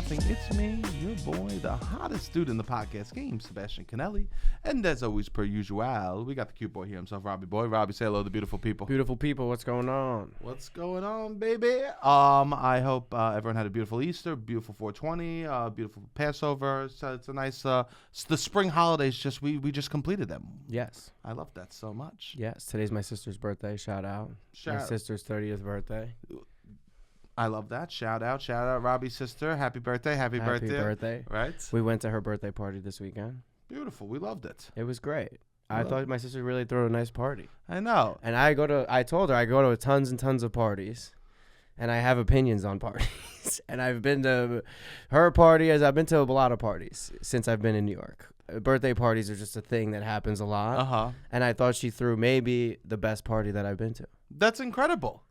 nothing. It's me, your boy, the hottest dude in the podcast game, Sebastian Conelli. And as always, per usual, we got the cute boy here himself, Robbie boy. Robbie, say hello to the beautiful people. Beautiful people, what's going on? What's going on, baby? I hope everyone had a beautiful Easter, beautiful 420, beautiful Passover. So it's a nice, the spring holidays, we just completed them. Yes. I love that so much. Yes, today's my sister's birthday, shout out. My sister's 30th birthday. I love that. Shout out, Robbie's sister. Happy birthday. Happy birthday. Right? We went to her birthday party this weekend. Beautiful. We loved it. It was great. I thought my sister really threw a nice party. I know. And I told her I go to tons and tons of parties, and I have opinions on parties. And I've been to her party as I've been to a lot of parties since I've been in New York. Birthday parties are just a thing that happens a lot. Uh-huh. And I thought she threw maybe the best party that I've been to. That's incredible.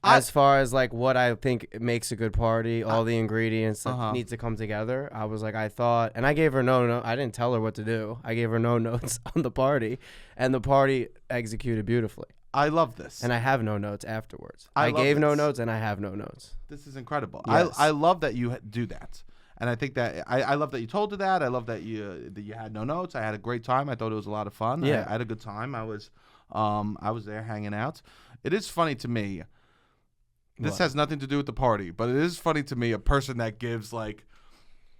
As far as like what I think makes a good party, all the ingredients that need to come together, I was like, and I gave her I didn't tell her what to do. I gave her no notes on the party, and the party executed beautifully. I love this. And I have no notes afterwards. I gave no notes, and I have no notes. This is incredible. Yes. I love that you do that. And I think that I love that you told her that. I love that you had no notes. I had a great time. I thought it was a lot of fun. Yeah. I had a good time. I was there hanging out. It is funny to me. This has nothing to do with the party, but it is funny to me, a person that gives, like,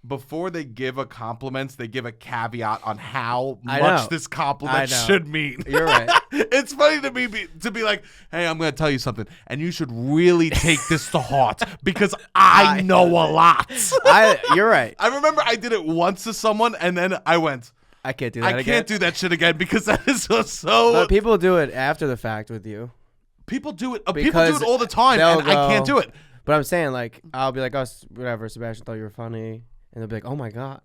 before they give a compliment, they give a caveat on how much this compliment should mean. You're right. It's funny to me to be like, hey, I'm going to tell you something, and you should really take this to heart because I know a lot. You're right. I remember I did it once to someone, and then I went, I can't do that again. I can't do that shit again because that is so. But people do it after the fact with you. People do it. People do it all the time, and I can't do it. But I'm saying, like, I'll be like, oh, whatever, Sebastian thought you were funny. And they'll be like, oh, my God.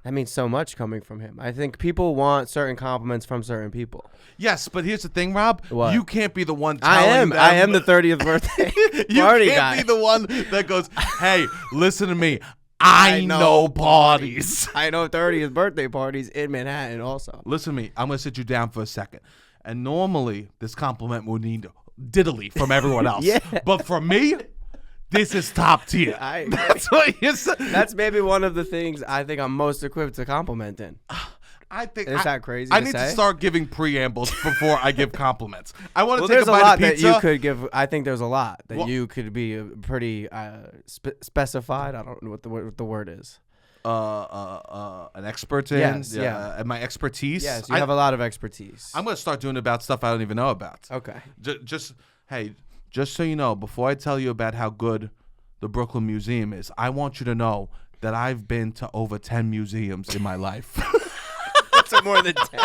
That means so much coming from him. I think people want certain compliments from certain people. Yes, but here's the thing, Rob. What? You can't be the one telling them. I am the 30th birthday party guy. You can't be the one that goes, hey, listen to me. I know parties. I know 30th birthday parties in Manhattan also. Listen to me. I'm going to sit you down for a second. And normally, this compliment would need diddly from everyone else. Yeah. But for me, this is top tier. That's what you said. That's maybe one of the things I think I'm most equipped to compliment in. I think is that crazy? I need to start giving preambles before I give compliments. I want to take there's a bite lot of pizza. that you could give. I think there's a lot that you could be pretty specified. I don't know what the word is. An expert in. Yes, yeah. And my expertise. Yes, you have a lot of expertise. I'm going to start doing about stuff I don't even know about. Okay. Just so you know, before I tell you about how good the Brooklyn Museum is, I want you to know that I've been to over 10 museums in my life. That's more than 10.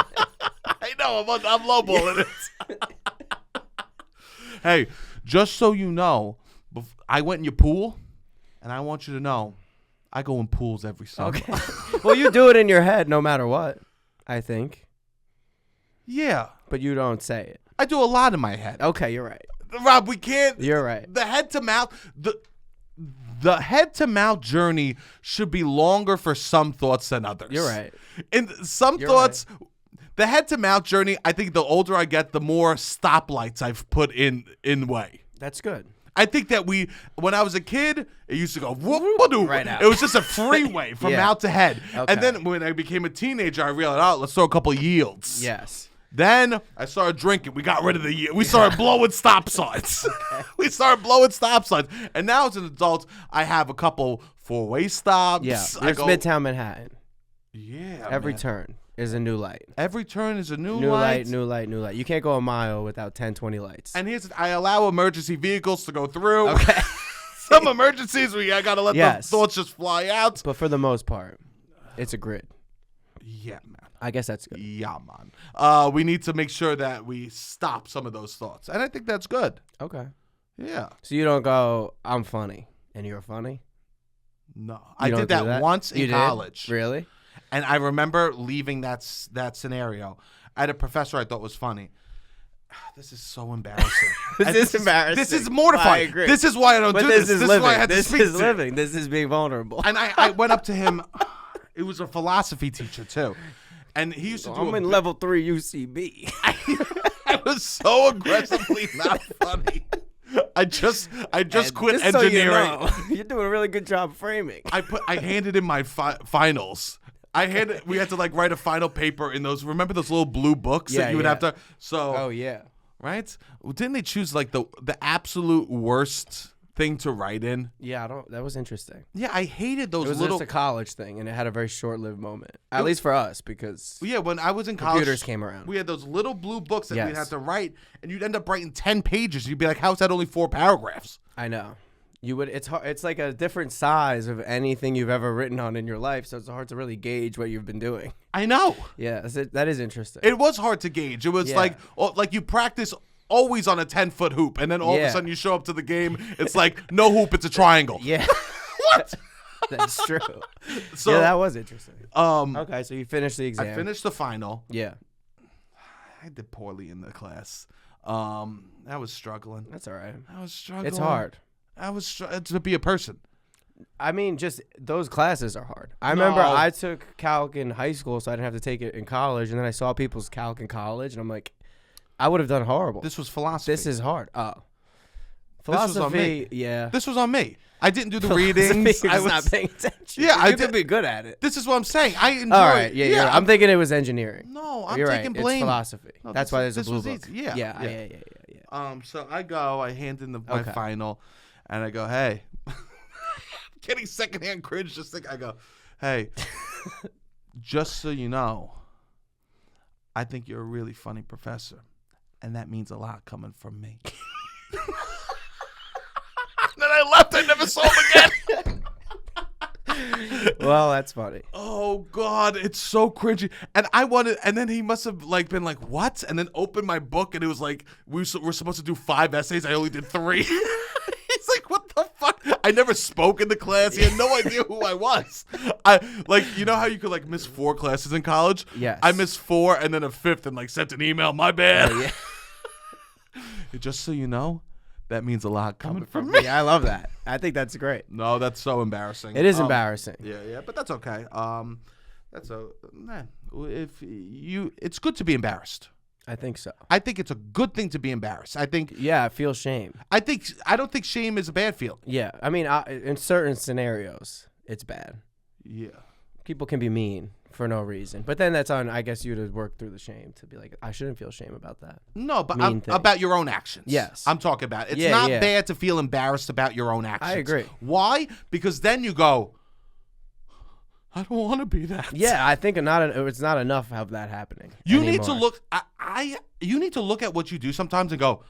I know, I'm lowballing it. Hey, just so you know, I went in your pool, and I want you to know, I go in pools every summer. Okay. Well, you do it in your head no matter what, I think. Yeah. But you don't say it. I do a lot in my head. Okay, you're right. Rob, we can't. You're right. The head to mouth, the head to mouth journey should be longer for some thoughts than others. You're right. And some thoughts, the head to mouth journey, I think the older I get, the more stoplights I've put in way. That's good. I think that when I was a kid, it used to go whoop-a-doo. Right out. It was just a freeway from mouth to head. Okay. And then when I became a teenager, I realized, let's throw a couple of yields. Yes. Then I started drinking. We got rid of the yield. We started blowing stop signs. We started blowing stop signs. And now as an adult, I have a couple four-way stops. Yeah. There's Midtown Manhattan. Yeah. Every turn is a new light. Every turn is a new light. New light. You can't go a mile without 10, 20 lights. And I allow emergency vehicles to go through. Okay. Some emergencies where I got to let the thoughts just fly out. But for the most part, it's a grid. Yeah, man. I guess that's good. Yeah, man. We need to make sure that we stop some of those thoughts. And I think that's good. Okay. Yeah. So you don't go, I'm funny, and you're funny? No. I did that once in college. Really? And I remember leaving that scenario. I had a professor I thought was funny. This is so embarrassing. This is embarrassing. This is mortifying. I agree. This is why I don't do this. This is why I had to speak This is living. This is being vulnerable. And I went up to him. It was a philosophy teacher, too. And he used to do I'm in level 3 UCB. I was so aggressively not funny. I just And quit just so you engineering. know, you're doing a really good job framing. I handed in my finals. We had to like write a final paper in those. Remember those little blue books that you would have to. So. Oh yeah. Right? Well, didn't they choose like the absolute worst thing to write in? Yeah, that was interesting. Yeah, I hated those It was little. just a college thing, and it had a very short-lived moment. At least for us, because Yeah, when I was in college, computers came around. we had those little blue books that we'd Yes. have to write, and you'd end up writing 10 pages. You'd be like, "How's that only 4 paragraphs?" I know. You would. It's hard. It's like a different size of anything you've ever written on in your life, so it's hard to really gauge what you've been doing. I know. Yeah, that is interesting. It was hard to gauge. It was Yeah. like you practice always on a 10-foot hoop, and then all of a sudden you show up to the game, it's like no hoop, it's a triangle. Yeah. What? That's true. So yeah, that was interesting. um, Okay, so you finished the exam. I finished the final. Yeah, I did poorly in the class. I was struggling. that's all right. I was struggling. It's hard. I was to be a person. I mean, just those classes are hard. I remember I took calc in high school, so I didn't have to take it in college, and then I saw people's calc in college, and I'm like, I would have done horrible. This was philosophy. This is hard. Oh. was on Philosophy, me. yeah. This was on me. I didn't do the readings. I was not paying attention. Yeah, I you could did- be good at it. This is what I'm saying. I enjoy. All right, yeah. I'm thinking it was engineering. No, I'm You're taking right. blame. It's philosophy. No, That's why there's a this blue was book. easy. Yeah, Yeah. So I hand in my Okay. final, and I go, hey, getting secondhand cringe. I go, hey, just so you know, I think you're a really funny professor, and that means a lot coming from me. Then I left. I never saw him again. Well, that's funny. Oh God, it's so cringy. And and then he must have like been like, what? And then opened my book, and it was like we're supposed to do 5 essays. I only did 3. He's like, what the fuck? I never spoke in the class. He had no idea who I was. You know how you could like miss 4 classes in college? Yes. I missed 4 and then a 5th, and like sent an email. My bad. Yeah. Just so you know, that means a lot coming from me. Yeah, I love that. I think that's great. No, that's so embarrassing. It is embarrassing. Yeah, but that's okay. It's good to be embarrassed. I think so. I think it's a good thing to be embarrassed. I feel shame. I don't think shame is a bad feeling. Yeah, I mean, in certain scenarios, it's bad. Yeah. People can be mean for no reason, but then that's on, I guess, you to work through the shame to be like, I shouldn't feel shame about that. No, but Mean thing. about your own actions. Yes. I'm talking about. It's Yeah, not yeah. bad to feel embarrassed about your own actions. I agree. Why? Because then you go, I don't want to be that. Yeah, I think it's not enough of that happening. You need to anymore. look. You need to look at what you do sometimes and go,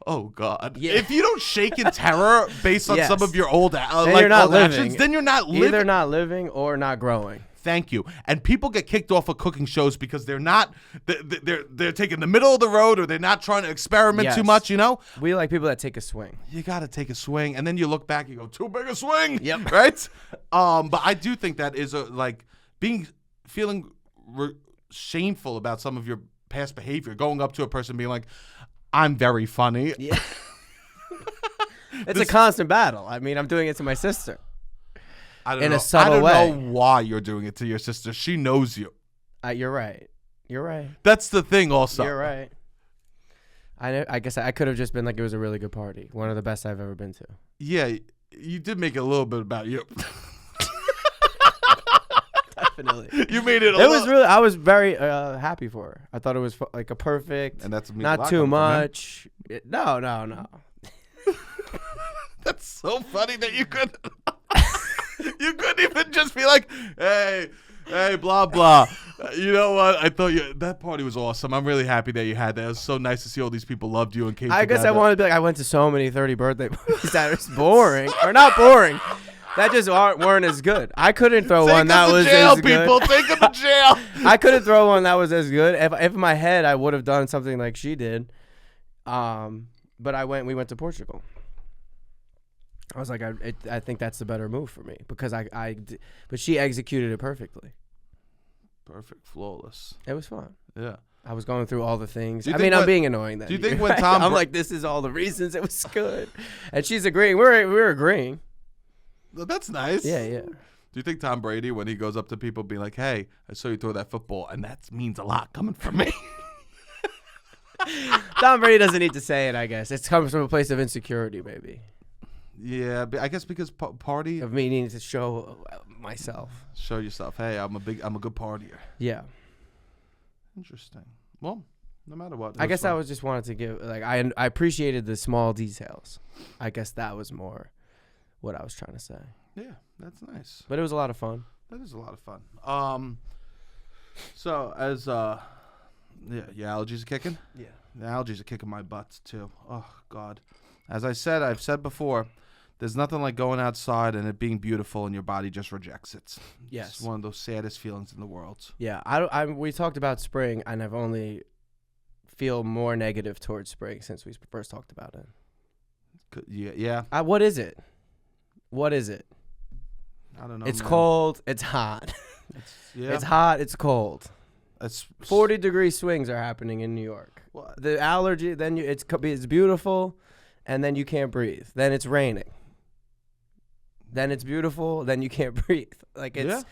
"Oh God!" Yeah. If you don't shake in terror based on Yes. some of your old, you're not old living. actions, then you're not living. Either not living or not growing. Thank you. And people get kicked off of cooking shows because they're not. They're taking the middle of the road, or they're not trying to experiment too Yes. much. You know. We like people that take a swing. You got to take a swing, and then you look back, you go, too big a swing. Yep. Right. But I do think that is feeling shameful about some of your past behavior, going up to a person being like, I'm very funny. Yeah. It's a constant battle. I mean, I'm doing it to my sister. I don't In know. a subtle I don't way. know why you're doing it to your sister. She knows you. You're right. You're right. That's the thing also. You're right. I guess I could have just been like, it was a really good party. One of the best I've ever been to. Yeah, you did make it a little bit about you. Definitely. You made it I was very happy for her. I thought it was like a perfect, and that's not too much. No. That's so funny that you couldn't even just be like, hey, blah, blah. You know what? I thought that party was awesome. I'm really happy that you had that. It was so nice to see all these people loved you and came I guess I together. wanted to be like, I went to so many 30 birthday parties that was boring. Or not boring. That just weren't as good. I couldn't throw one that was as good. People, take them to jail. I couldn't throw one that was as good. If in my head I would have done something like she did. But we went to Portugal. I was like, I think that's the better move for me because but she executed it perfectly. Perfect, flawless. It was fun. Yeah. I was going through all the things. I'm being annoying then. Do you think when Tom I'm like, this is all the reasons it was good, and she's agreeing. We're agreeing. That's nice. Yeah. Do you think Tom Brady, when he goes up to people, be like, "Hey, I saw you throw that football, and that means a lot coming from me"? Tom Brady doesn't need to say it, I guess. It comes from a place of insecurity, maybe. Yeah, but I guess because party of me needing to show myself. Show yourself. Hey, I'm a good partier. Yeah. Interesting. Well, no matter what. I guess I was just wanted to give I appreciated the small details. I guess that was more what I was trying to say. Yeah, that's nice. But it was a lot of fun. That is a lot of fun. So as your allergies are kicking? Yeah. The allergies are kicking my butt too. Oh God. As I've said before, there's nothing like going outside and it being beautiful and your body just rejects it. Yes. It's one of those saddest feelings in the world. Yeah. We talked about spring and I've only feel more negative towards spring since we first talked about it. Yeah. What is it? What is it? I don't know. It's cold. It's hot. It's hot. It's cold. It's 40-degree swings are happening in New York. What? The allergy. Then it's beautiful, and then you can't breathe. Then it's raining. Then it's beautiful. Then you can't breathe. Like it's. Yeah.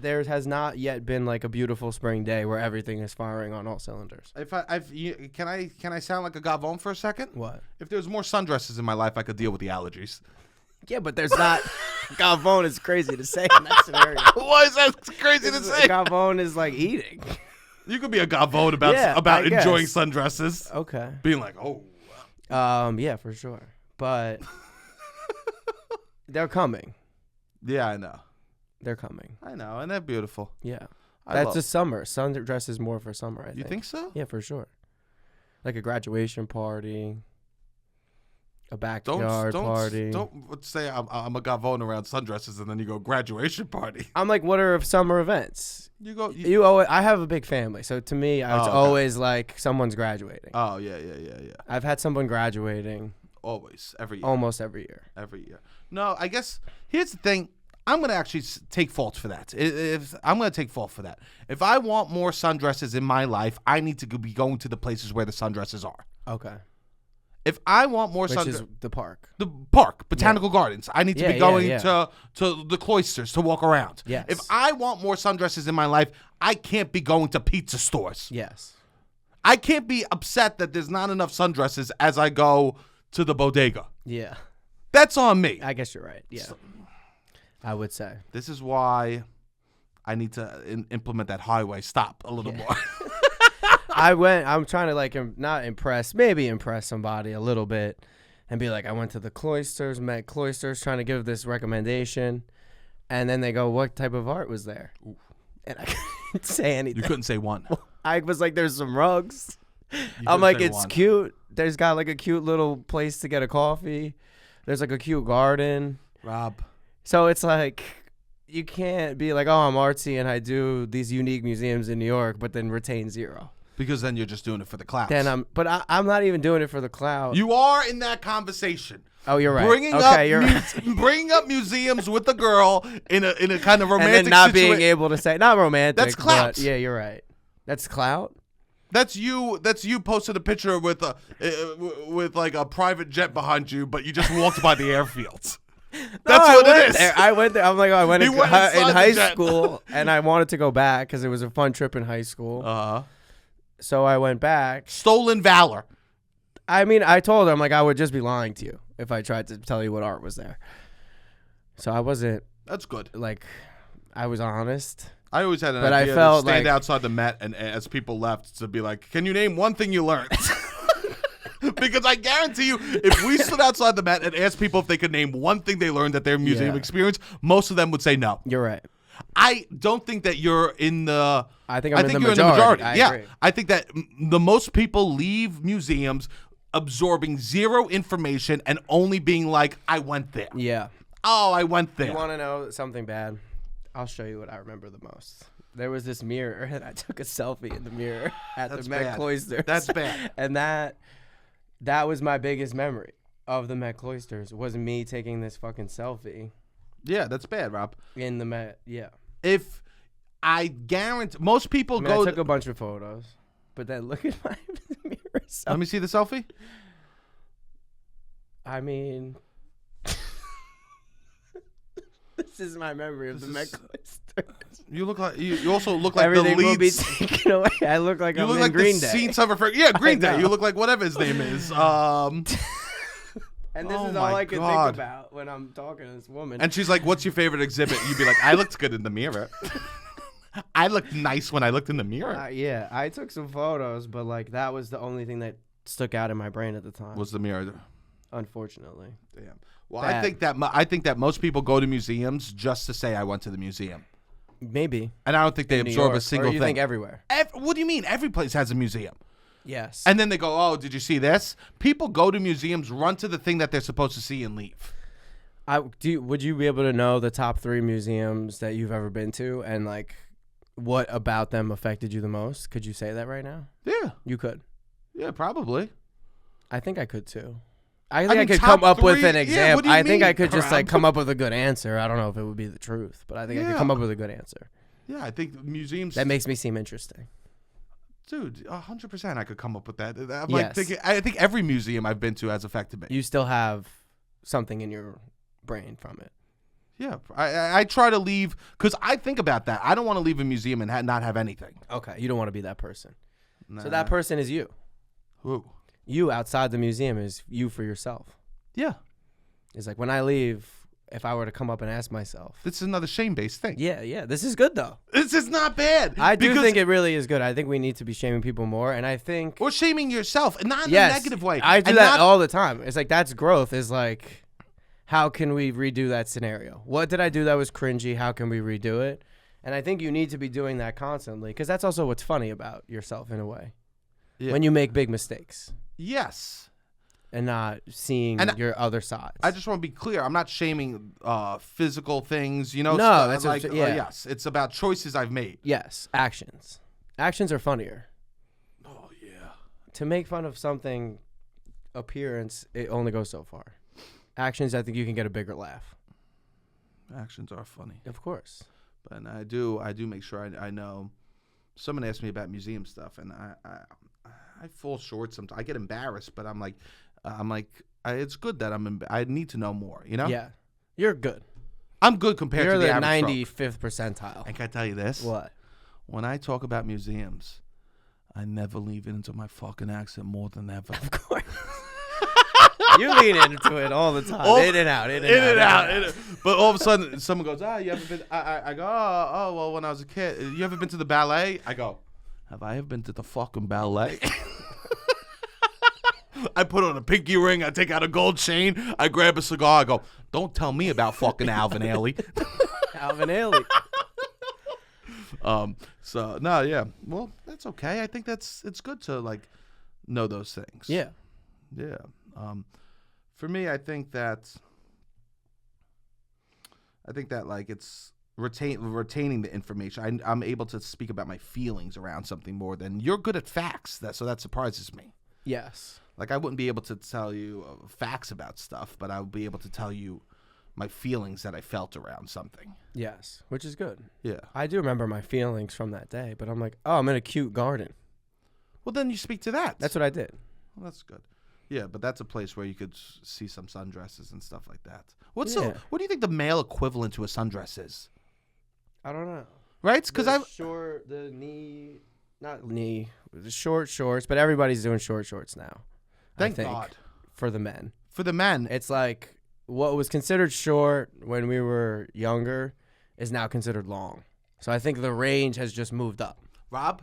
There has not yet been like a beautiful spring day where everything is firing on all cylinders. Can I sound like a gavone for a second? What? If there was more sundresses in my life, I could deal with the allergies. Yeah, but there's not. Gavone is crazy to say in that scenario. Why is that crazy to say? Gavone is like eating. You could be a gavone about enjoying sundresses. Okay. Being like, oh. Yeah, for sure. But they're coming. Yeah, I know. They're coming. I know, and they're beautiful. Yeah. That's a summer. Sundress is more for summer, I think. You think so? Yeah, for sure. Like a graduation party, a backyard party. Don't say I'm a gavone around sundresses and then you go graduation party. I'm like, what are summer events? I have a big family, so to me, it's always like someone's graduating. Oh, yeah. I've had someone graduating. Always, every year. Almost every year. Every year. No, I guess here's the thing. I'm going to actually take fault for that. I'm going to take fault for that. If I want more sundresses in my life, I need to be going to the places where the sundresses are. Okay. If I want more sundresses. Which is the park. The park, Botanical Gardens. I need to be going to the cloisters to walk around. Yes. If I want more sundresses in my life, I can't be going to pizza stores. Yes. I can't be upset that there's not enough sundresses as I go to the bodega. Yeah. That's on me. I guess you're right. Yeah. I would say. This is why I need to implement that highway stop a little more. I'm trying to not impress, maybe impress somebody a little bit and be like, I went to the cloisters, met cloisters, trying to give this recommendation. And then they go, what type of art was there? Ooh. And I couldn't say anything. You couldn't say one. I was like, there's some rugs. I'm like, it's cute. There's got like a cute little place to get a coffee. There's like a cute garden. Rob. So it's like, you can't be like, oh, I'm artsy and I do these unique museums in New York, but then retain zero. Because then you're just doing it for the clout. But I'm not even doing it for the clout. You are in that conversation. Oh, you're right. Bringing up museums with the girl in a kind of romantic and then not being able to say, not romantic. That's clout. Yeah, you're right. That's clout. That's you posted a picture with like a private jet behind you, but you just walked by the airfields. That's what it is. I went there. I'm like, I went in high school, and I wanted to go back because it was a fun trip in high school. Uh-huh. So I went back. Stolen valor. I mean, I told her, I'm like, I would just be lying to you if I tried to tell you what art was there. So I wasn't. That's good. Like, I was honest. I always had an idea to stand outside the Met and as people left to be like, can you name one thing you learned? Because I guarantee you, if we stood outside the Met and asked people if they could name one thing they learned at their museum experience, most of them would say no. You're right. I don't think that you're in the... I think you're in the majority. I agree. I think that the most people leave museums absorbing zero information and only being like, I went there. Yeah. Oh, I went there. You want to know something bad? I'll show you what I remember the most. There was this mirror, and I took a selfie in the mirror at the Met Cloisters. That's bad. And that was my biggest memory of the Met Cloisters, was me taking this fucking selfie. Yeah, that's bad, Rob. In the Met, yeah. If I guarantee, most people I took a bunch of photos, but then look at my mirror selfie. Let me see the selfie. I mean, the This is my memory of the Met Cloisters. You look like you also look like Everything the will be lead. taken away. I look like You I'm look in like Green the Day. scene summer for Green Day. You look like whatever his name is. And this Oh is my all I can God. think about when I'm talking to this woman. And she's like, "What's your favorite exhibit?" You'd be like, "I looked good in the mirror. I looked nice when I looked in the mirror." Yeah, I took some photos, but like that was the only thing that stuck out in my brain at the time. Was the mirror? Unfortunately. Damn. Well, I think that most people go to museums just to say I went to the museum. Maybe. And I don't think they In New absorb York, a single or you thing. think everywhere? What do you mean? Every place has a museum. Yes. And then they go, "Oh, did you see this?" People go to museums, run to the thing that they're supposed to see, and leave. Would you be able to know the top 3 museums that you've ever been to, and like what about them affected you the most? Could you say that right now? Yeah. You could. Yeah, probably. I think I could too. I think I mean, could top come up with 3 an example. what do you I think I mean, could just like Rob? come up with a good answer. I don't know if it would be the truth, but I think I could come up with a good answer. Yeah, I think museums. That makes me seem interesting. Dude, 100%. I could come up with that. I'm Yes. like thinking, I think every museum I've been to has affected me. You still have something in your brain from it. Yeah, I try to leave because I think about that. I don't want to leave a museum and not have anything. Okay, you don't want to be that person. Nah. So that person is you. Who? You outside the museum is you for yourself. Yeah. It's like when I leave, if I were to come up and ask myself. This is another shame-based thing. Yeah. This is good though. This is not bad. I do think it really is good. I think we need to be shaming people more, and I think Or shaming yourself, and not in yes, a negative way. I do And that not- all the time. It's like that's growth. Is like, how can we redo that scenario? What did I do that was cringy? How can we redo it? And I think you need to be doing that constantly because that's also what's funny about yourself in a way. Yeah. When you make big mistakes Yes. and not seeing your other sides. I just want to be clear. I'm not shaming physical things, you know. No, stuff that's like, what- yeah. yes. It's about choices I've made. Yes, actions. Actions are funnier. Oh, yeah. To make fun of something appearance, it only goes so far. Actions, I think you can get a bigger laugh. Actions are funny. Of course. But I do make sure I know. Someone asked me about museum stuff, and I fall short sometimes. I get embarrassed, but I'm like, it's good that I need to know more, you know? Yeah. You're good. I'm good compared You're to the the average 95th percentile. And can I tell you this? What? When I talk about museums, I never leave it into my fucking accent more than ever. Of course. You lean into it all the time. In and out. But all of a sudden, someone goes, "You ever been?" I go, "Oh, well, when I was a kid, you ever been to the ballet?" I go, "Have I ever been to the fucking ballet?" I put on a pinky ring. I take out a gold chain. I grab a cigar. I go, "Don't tell me about fucking Alvin Ailey." Alvin Ailey. So no, yeah. Well, that's okay. I think it's good to like know those things. Yeah. Yeah. For me, I think that like it's retaining the information. I'm able to speak about my feelings around something more than you're good at facts. So that surprises me. Yes. Like I wouldn't be able to tell you facts about stuff, but I would be able to tell you my feelings that I felt around something. Yes, which is good. Yeah. I do remember my feelings from that day, but I'm like, oh, I'm in a cute garden. Well, then you speak to that. That's what I did. Well, that's good. Yeah, but that's a place where you could see some sundresses and stuff like that. What do you think the male equivalent to a sundress is? I don't know. Right? Because the short shorts, but everybody's doing short shorts now. Thank I think, God. for the men. For the men, It's like what was considered short when we were younger is now considered long. So I think the range has just moved up. Rob,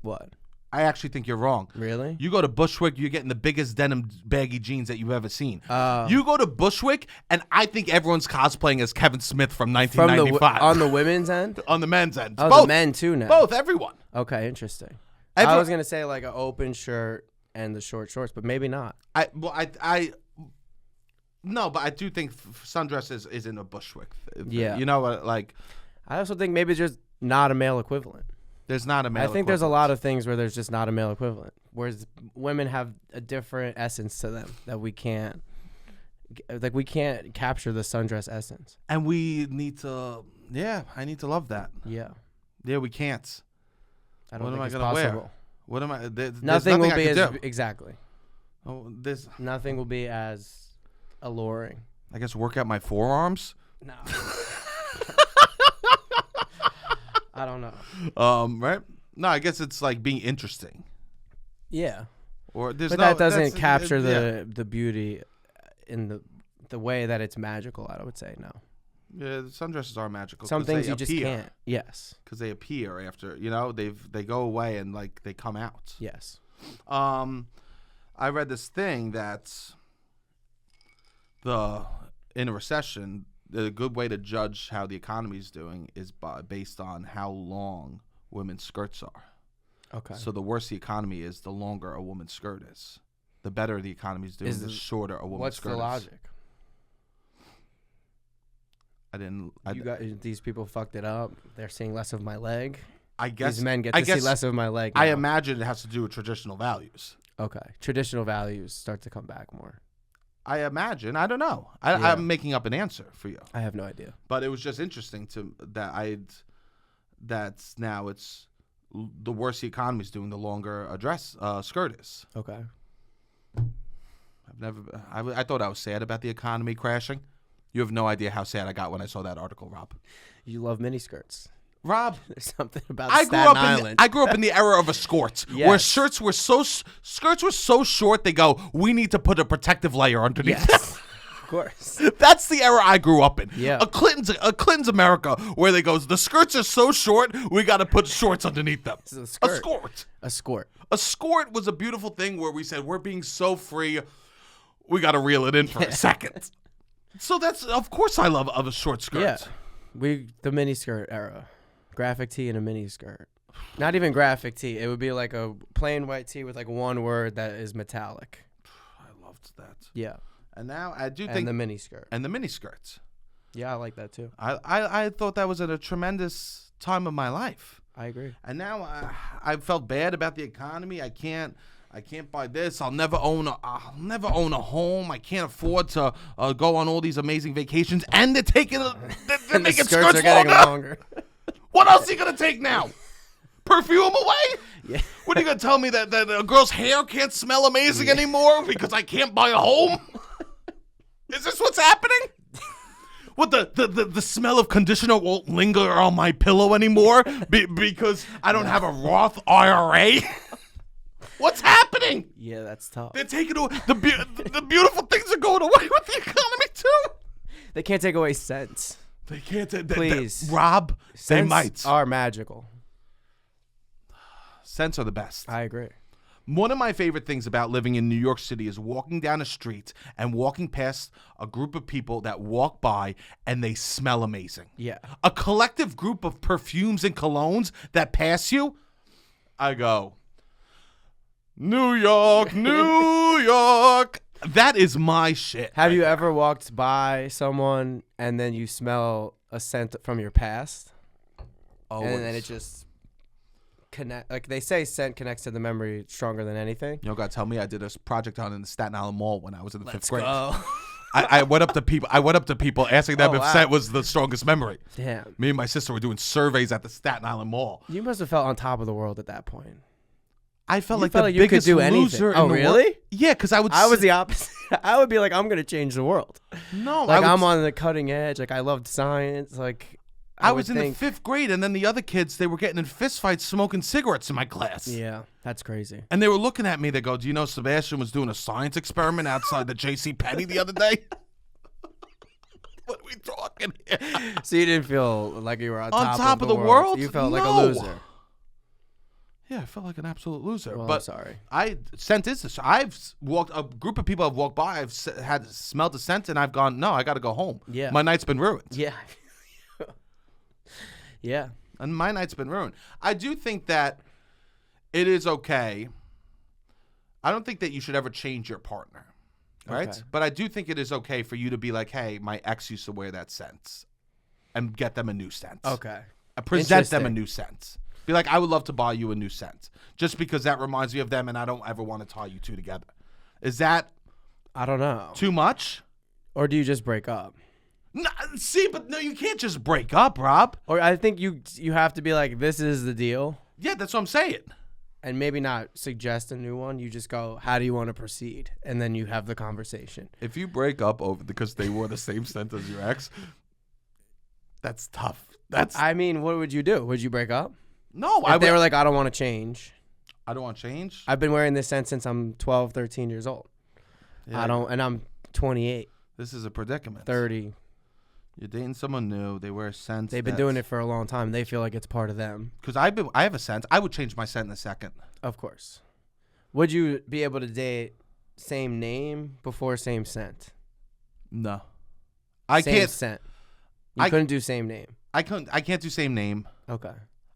What? I actually think you're wrong. Really? You go to Bushwick, you're getting the biggest denim baggy jeans that you've ever seen. Oh. You go to Bushwick, and I think everyone's cosplaying as Kevin Smith from 1995. On the women's end? On the men's end. Oh, Both. the men too now. Both, everyone. Okay, interesting. I was gonna say like an open shirt and the short shorts, but maybe not. No, but I do think sundress is in a Bushwick. Yeah. You know what? Like, I also think maybe there's not a male equivalent. there's not a male. I think there's a lot of things where there's just not a male equivalent. Whereas women have a different essence to them that we can't. Like we can't capture the sundress essence. And we need to. Yeah, I need to love that. Yeah. Yeah, we can't. I don't What think am I it's gonna possible. wear? What am I? There's Nothing will I be can as do. exactly. Oh, there's. Nothing will be as alluring. I guess work out my forearms. No. I don't know. Right? No, I guess it's like being interesting. Yeah. Or there's but no, that doesn't capture the beauty in the way that it's magical, I would say, no. Yeah, sundresses are magical. Some things you just can't. Yes. Because they appear after, they go away and like they come out. Yes. I read this thing that in a recession, the good way to judge how the economy is doing is based on how long women's skirts are. Okay. So the worse the economy is, the longer a woman's skirt is. The better the economy is doing, the shorter a woman's skirt is. What's the logic? These people fucked it up. They're seeing less of my leg. I guess these men get to see less of my leg now. I imagine it has to do with traditional values. Okay. Traditional values start to come back more. I imagine. I don't know. I'm making up an answer for you. I have no idea. But it was just interesting that's now it's the worse the economy's doing, the longer a skirt is. Okay. I thought I was sad about the economy crashing. You have no idea how sad I got when I saw that article, Rob. You love miniskirts. Rob, there's something about Staten Island. I grew up in the era of a skort, where skirts were so short they go, we need to put a protective layer underneath them. Of course. That's the era I grew up in. Yeah. A Clinton's America, where they goes, the skirts are so short, we got to put shorts underneath them. A skirt. A skort. A skort was a beautiful thing where we said, we're being so free, we got to reel it in for a second. So that's, of course, I love a short skirt. Yeah, the miniskirt era, graphic tee and a miniskirt. Not even graphic tee. It would be like a plain white tee with like one word that is metallic. I loved that. Yeah, and now I do think the miniskirt and the miniskirts. Yeah, I like that too. I thought that was at a tremendous time of my life. I agree. And now I felt bad about the economy. I can't buy this. I'll never own a home. I can't afford to go on all these amazing vacations. And they're taking they're making skirts are getting longer. What else are you gonna take now? Perfume away? Yeah. What are you gonna tell me that a girl's hair can't smell amazing anymore because I can't buy a home? Is this what's happening? What the smell of conditioner won't linger on my pillow anymore because I don't have a Roth IRA? What's happening? Yeah, that's tough. They're taking away the beautiful things are going away with the economy too. They can't take away scents. They can't. Please, Rob. Scents they might. Are magical. Scents are the best. I agree. One of my favorite things about living in New York City is walking down a street and walking past a group of people that walk by and they smell amazing. Yeah. A collective group of perfumes and colognes that pass you. I go, New York, New York. That is my shit. Have you ever walked by someone and then you smell a scent from your past? Always. And then it just connect. Like they say, scent connects to the memory stronger than anything. You know, God, tell me I did a project on in the Staten Island Mall when I was in the fifth grade. Go. I went up to people asking them if scent was the strongest memory. Damn. Me and my sister were doing surveys at the Staten Island Mall. You must have felt on top of the world at that point. I felt like the biggest loser in the world. Yeah, because I was the opposite. I would be like, I'm gonna change the world. No, like I'm on the cutting edge. Like I loved science. Like I was in the fifth grade, and then the other kids, they were getting in fistfights, smoking cigarettes in my class. Yeah, that's crazy. And they were looking at me. They go, "Do you know Sebastian was doing a science experiment outside the J.C. Penney the other day?" What are we talking here? So you didn't feel like you were on top of the world? You felt like a loser. Yeah, I felt like an absolute loser. Well, but I'm sorry. Scent is this. I've walked, a group of people have walked by. I've had smelled the scent, and I've gone, no, I got to go home. Yeah. My night's been ruined. Yeah. Yeah. And my night's been ruined. I do think that it is okay. I don't think that you should ever change your partner. Right? Okay. But I do think it is okay for you to be like, hey, my ex used to wear that scent, and get them a new scent. Okay. Present them a new scent. Be like, I would love to buy you a new scent, just because that reminds me of them, and I don't ever want to tie you two together. Is that? I don't know. Too much? Or do you just break up? No, see, but no, you can't just break up, Rob. Or I think you have to be like, this is the deal. Yeah, that's what I'm saying. And maybe not suggest a new one. You just go, how do you want to proceed? And then you have the conversation. If you break up over because they wore the same scent as your ex, That's tough. I mean, what would you do? Would you break up? No, if they were like, I don't want to change. I don't want to change. I've been wearing this scent since I'm 12, 13 years old. Yeah. And I'm 28. This is a predicament. 30. You're dating someone new. They wear scents. They've been doing it for a long time. They feel like it's part of them. Because I have a scent. I would change my scent in a second. Of course. Would you be able to date same name before same scent? No. Same scent. You couldn't do same name. I can't do same name. Okay.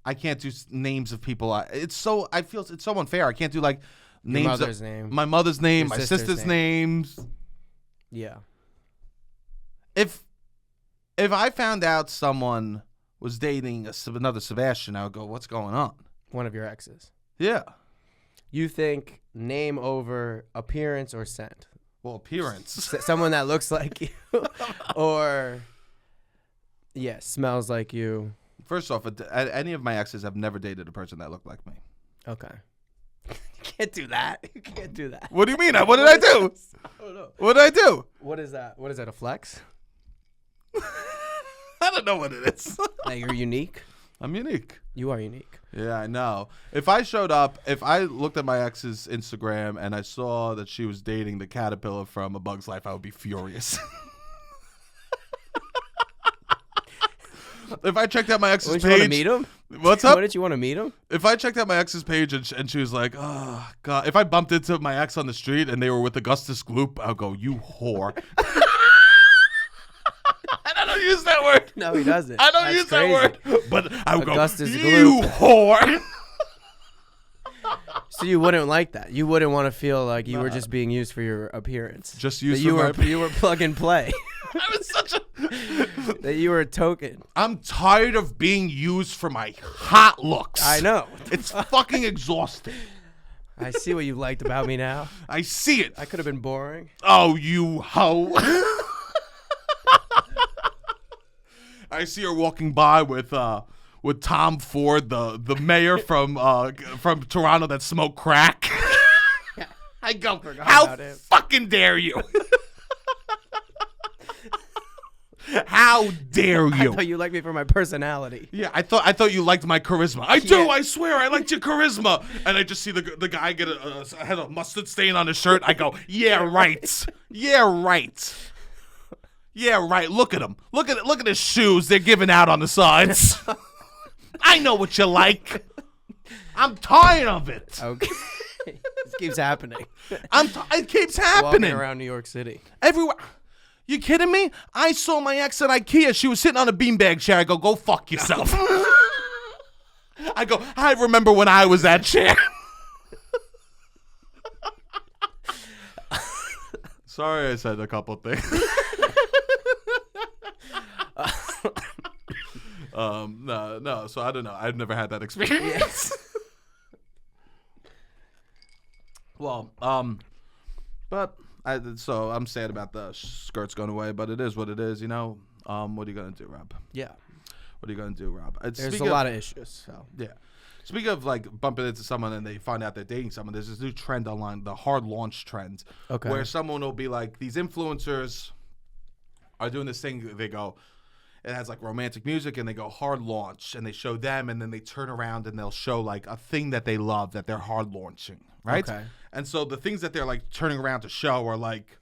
I can't do names of people. I feel it's so unfair. I can't do like names. Your mother's name. My mother's name. My sister's names. Yeah. If I found out someone was dating another Sebastian, I would go, "What's going on?" One of your exes. Yeah. You think name over appearance or scent? Well, appearance. Someone that looks like you, or smells like you. First off, any of my exes have never dated a person that looked like me. Okay. You can't do that. You can't do that. What do you mean? What did I do? I don't know. What did I do? What is that? What is that, a flex? I don't know what it is. That you're unique? I'm unique. You are unique. Yeah, I know. If I looked at my ex's Instagram and I saw that she was dating the caterpillar from A Bug's Life, I would be furious. If I checked out my ex's page, you want to meet him? What's up? Why did you want to meet him? If I checked out my ex's page and she was like, "Oh God," if I bumped into my ex on the street and they were with Augustus Gloop, I'll go, "You whore." I don't use that word. No, he doesn't. I don't use that word. But I would Augustus go, "You whore." So you wouldn't like that. You wouldn't want to feel like you were just being used for your appearance. Just used for my you were plug and play. I was such a. That you were a token. I'm tired of being used for my hot looks. I know. It's fucking exhausting. I see what you liked about me now. I see it. I could have been boring. Oh, you hoe. I see her walking by with Tom Ford, the mayor from Toronto that smoked crack. I go, how fucking dare you? How dare you? I thought you liked me for my personality. Yeah, I thought you liked my charisma. I do. I swear, I liked your charisma. And I just see the guy get had a mustard stain on his shirt. I go, yeah, right. Yeah, right. Yeah, right. Look at him. Look at his shoes. They're giving out on the sides. I know what you like. I'm tired of it. Okay. This keeps happening. It keeps happening. Walking around New York City. Everywhere. You kidding me? I saw my ex at IKEA. She was sitting on a beanbag chair. I go fuck yourself. I go, I remember when I was that chair. Sorry I said a couple things. No, so I don't know. I've never had that experience. Well, but so I'm sad about the skirts going away, but it is what it is, you know. What are you gonna do, Rob? Yeah. What are you gonna do, Rob? There's a lot of issues. So. Yeah. Speaking of like bumping into someone and they find out they're dating someone, there's this new trend online, the hard launch trend, where someone will be like, these influencers are doing this thing. They go, it has like romantic music, and they go hard launch, and they show them, and then they turn around and they'll show like a thing that they love that they're hard launching, right? Okay. And so the things that they're like turning around to show are like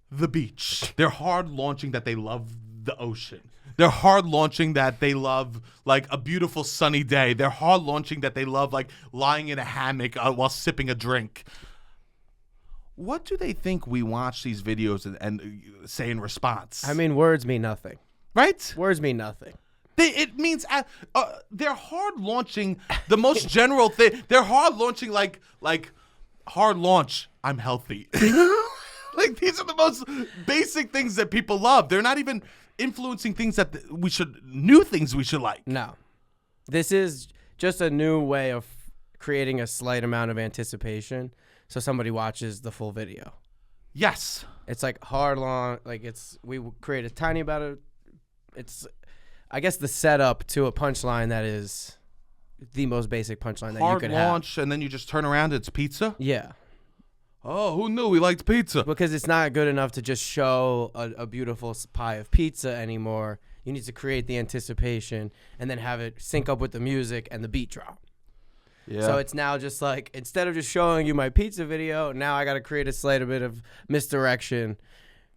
the beach. They're hard launching that they love the ocean. They're hard launching that they love like a beautiful sunny day. They're hard launching that they love like lying in a hammock while sipping a drink. What do they think we watch these videos and say in response? I mean, words mean nothing. Right? Words mean nothing. It means they're hard launching the most general thing. They're hard launching like hard launch. I'm healthy. Like these are the most basic things that people love. They're not even influencing things that new things we should like. No, this is just a new way of creating a slight amount of anticipation, so somebody watches the full video. Yes, it's like hard long. Like we create a tiny amount of. It's, I guess, the setup to a punchline that is the most basic punchline that you could have. Hard launch, and then you just turn around. It's pizza. Yeah. Oh, who knew we liked pizza? Because it's not good enough to just show a beautiful pie of pizza anymore. You need to create the anticipation and then have it sync up with the music and the beat drop. Yeah. So it's now just like, instead of just showing you my pizza video, now I got to create a slight bit of misdirection,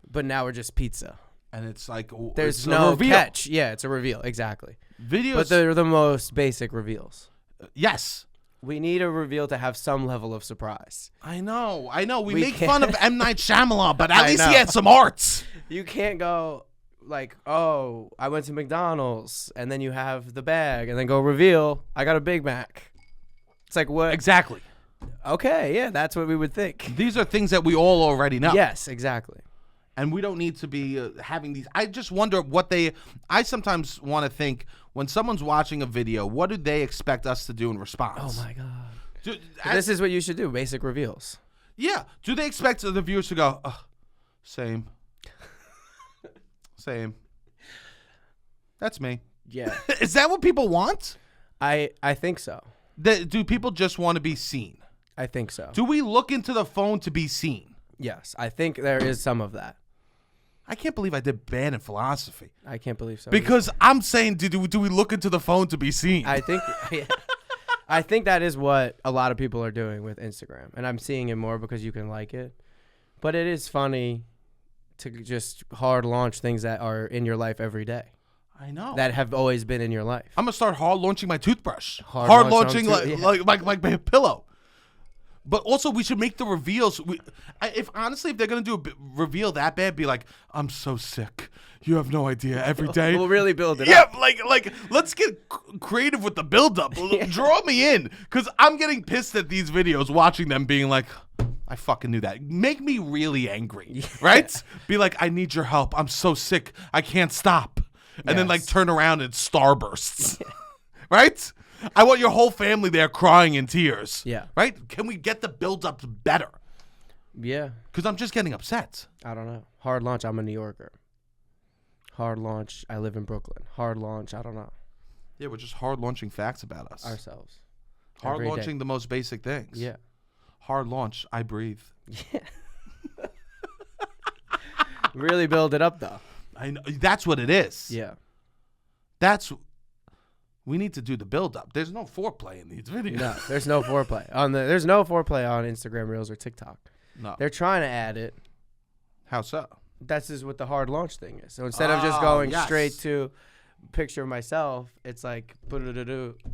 but now we're just pizza. And it's like, there's it's no catch. Yeah, it's a reveal. Exactly. Videos. But they're the most basic reveals. Yes. We need a reveal to have some level of surprise. I know. We make fun of M. Night Shyamalan, but at least he had some arts. You can't go like, oh, I went to McDonald's, and then you have the bag, and then go reveal, I got a Big Mac. It's like, what? Exactly. Okay, yeah, that's what we would think. These are things that we all already know. Yes, exactly. And we don't need to be having these. I just wonder I sometimes want to think, when someone's watching a video, what do they expect us to do in response? Oh, my God. This is what you should do, basic reveals. Yeah. Do they expect the viewers to go, same. Same. That's me. Yeah. Is that what people want? I think so. Do people just want to be seen? I think so. Do we look into the phone to be seen? Yes. I think there is some of that. I can't believe I did band in philosophy. I can't believe so. Because I'm saying, do we look into the phone to be seen? I think I think that is what a lot of people are doing with Instagram. And I'm seeing it more because you can like it. But it is funny to just hard launch things that are in your life every day. I know. That have always been in your life. I'm going to start hard launching my toothbrush. Hard launching like my pillow. But also, we should make the reveals. If they're gonna do a reveal that bad, be like, "I'm so sick. You have no idea." Every day, we'll really build it up. Yeah, like let's get creative with the build-up. Draw me in, because I'm getting pissed at these videos, watching them, being like, "I fucking knew that." Make me really angry, right? Be like, "I need your help. I'm so sick. I can't stop," and then like turn around and starbursts, right? I want your whole family there crying in tears. Yeah. Right? Can we get the build-up better? Yeah. Because I'm just getting upset. I don't know. Hard launch, I'm a New Yorker. Hard launch, I live in Brooklyn. Hard launch, I don't know. Yeah, we're just hard launching facts about us. Ourselves. Hard launching the most basic things. Yeah. Hard launch, I breathe. Yeah. Really build it up, though. I know. That's what it is. Yeah. We need to do the build-up. There's no foreplay in these videos. No, there's no foreplay. There's no foreplay on Instagram Reels or TikTok. No. They're trying to add it. How so? That's just what the hard launch thing is. So instead of just going straight to picture of myself, it's like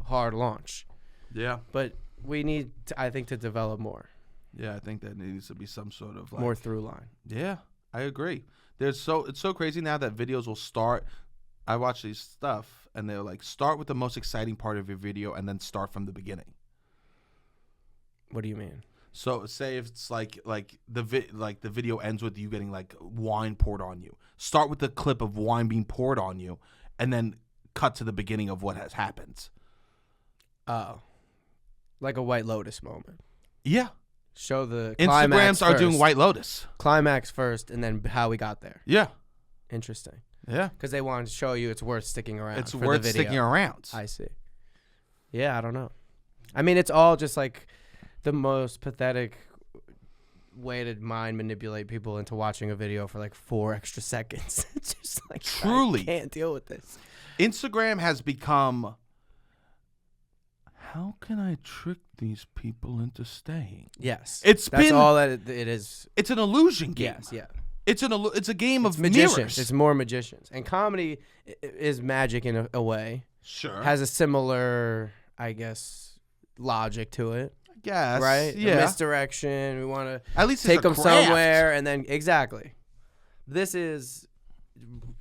hard launch. Yeah. But we need, I think, to develop more. Yeah, I think that needs to be some sort of more through line. Yeah, I agree. It's so crazy now that videos will start. I watch these stuff, and they're like, start with the most exciting part of your video and then start from the beginning. What do you mean? So say if it's like the video ends with you getting like wine poured on you. Start with the clip of wine being poured on you, and then cut to the beginning of what has happened. Oh, like a White Lotus moment. Yeah. Show the Instagrams are doing White Lotus. Climax first, and then how we got there. Yeah. Interesting. Yeah. Because they want to show you it's worth sticking around. It's worth sticking around. I see. Yeah, I don't know. I mean, it's all just like the most pathetic way to mind manipulate people into watching a video for like 4 extra seconds. It's just like, truly, I can't deal with this. Instagram has become, how can I trick these people into staying? Yes. That's all that it is. It's an illusion game. Yes, yeah. It's a game of magicians. Mirrors. It's more magicians. And comedy is magic in a way. Sure. Has a similar, I guess, logic to it. I guess. Right? Yeah. The misdirection. We want to at least take them somewhere and then exactly. This is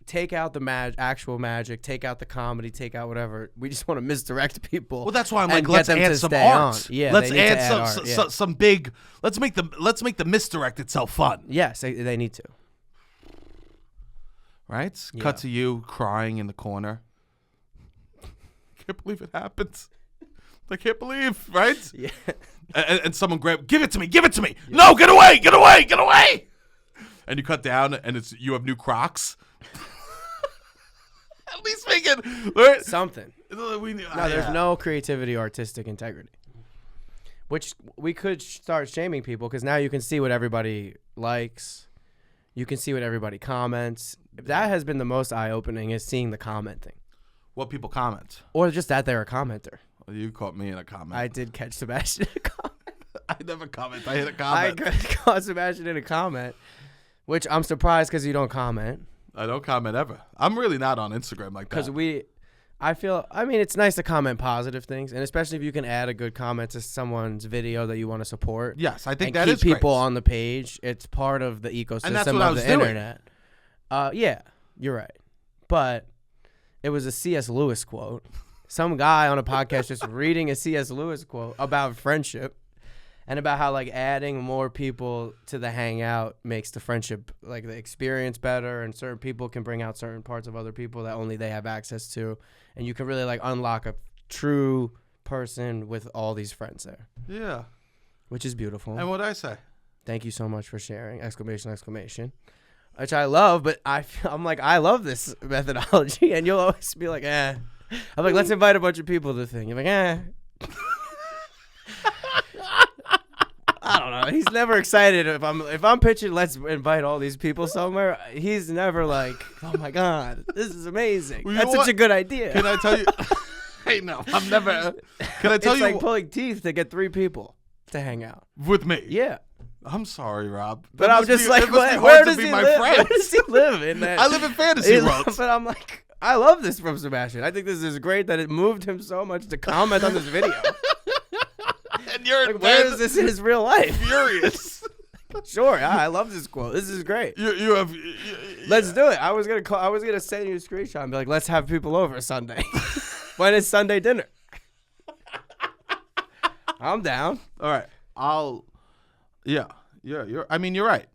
take out the actual magic, take out the comedy, take out whatever. We just want to misdirect people. Well, that's why I'm like, let's add some art. Yeah, let's add some big. Let's make the misdirect itself fun. Yes, they need to. Right? Yeah. Cut to you crying in the corner. Can't believe it happens. I can't believe, right? Yeah. And someone give it to me. Yeah. No, get away. And you cut down, and you have new Crocs. At least make it something. There's no creativity or artistic integrity. Which we could start shaming people because now you can see what everybody likes. You can see what everybody comments. that has been the most eye-opening is seeing the commenting. What people comment. Or just that they're a commenter. Well, you caught me in a comment. I did catch Sebastian in a comment. I never comment. I hit a comment. I caught Sebastian in a comment, which I'm surprised because you don't comment. I don't comment ever. I'm really not on Instagram like that. Because it's nice to comment positive things, and especially if you can add a good comment to someone's video that you want to support. Yes, I think and that keep is great. people on the page. It's part of the ecosystem And that's what of I was the doing. internet. Yeah, you're right. But it was a C.S. Lewis quote. Some guy on a podcast just reading a C.S. Lewis quote about friendship and about how like adding more people to the hangout makes the friendship, like the experience better, and certain people can bring out certain parts of other people that only they have access to, and you can really like unlock a true person with all these friends there. Yeah. Which is beautiful. And what'd I say? Thank you so much for sharing! Exclamation, exclamation. Which I love, but I'm like, I love this methodology, and you'll always be like, eh. I'm like, let's invite a bunch of people to the thing. You're like, eh. I don't know. He's never excited if I'm pitching, let's invite all these people somewhere. He's never like, oh my God, this is amazing. Well, that's such a good idea. Can I tell you? Hey, no, I'm never. Can I tell it's you? It's like pulling teeth to get 3 people to hang out With me? Yeah. I'm sorry, Rob. But I'm just like, where does he live? Where does he live in that? I live in fantasy world. But I'm like, I love this from Sebastian. I think this is great that it moved him so much to comment on this video. And you're like, where is this in his real life? Furious. Sure, I love this quote. This is great. You have. Let's do it. I was gonna send you a screenshot and be like, let's have people over Sunday. When is Sunday dinner? I'm down. All right. Yeah. You're. I mean, you're right.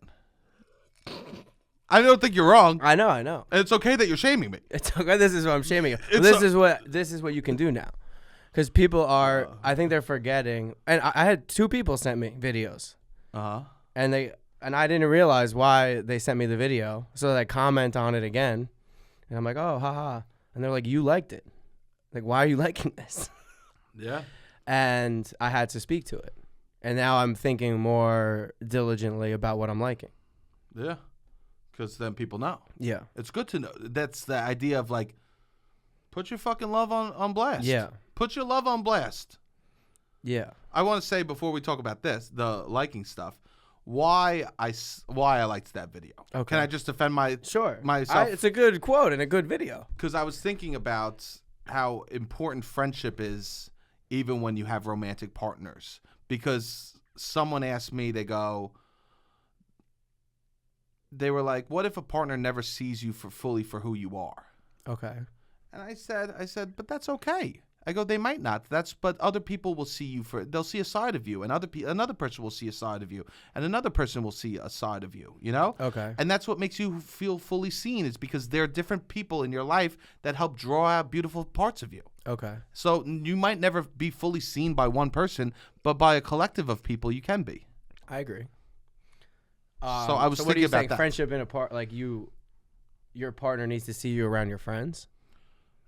I don't think you're wrong. I know. And it's okay that you're shaming me. It's okay. This is what I'm shaming you. This is what you can do now, because people are. I think they're forgetting. And I had 2 people sent me videos. And I didn't realize why they sent me the video, so I comment on it again, and I'm like, oh, haha, and they're like, you liked it, like, why are you liking this? Yeah. And I had to speak to it, and now I'm thinking more diligently about what I'm liking. Yeah. Because then people know. Yeah. It's good to know. That's the idea of like, put your fucking love on blast. Yeah. Put your love on blast. Yeah. I want to say before we talk about this, the liking stuff, why I liked that video. Okay. Can I just defend myself? It's a good quote and a good video. Because I was thinking about how important friendship is even when you have romantic partners. Because someone asked me, they were like, what if a partner never sees you fully for who you are? Okay. And I said, but that's okay. I go, they might not. But other people will see you they'll see a side of you, and another person will see a side of you, and another person will see a side of you, you know? Okay. And that's what makes you feel fully seen, is because there are different people in your life that help draw out beautiful parts of you. Okay. So you might never be fully seen by one person, but by a collective of people, you can be. I agree. So I was thinking about that. Friendship in a part, like your partner needs to see you around your friends?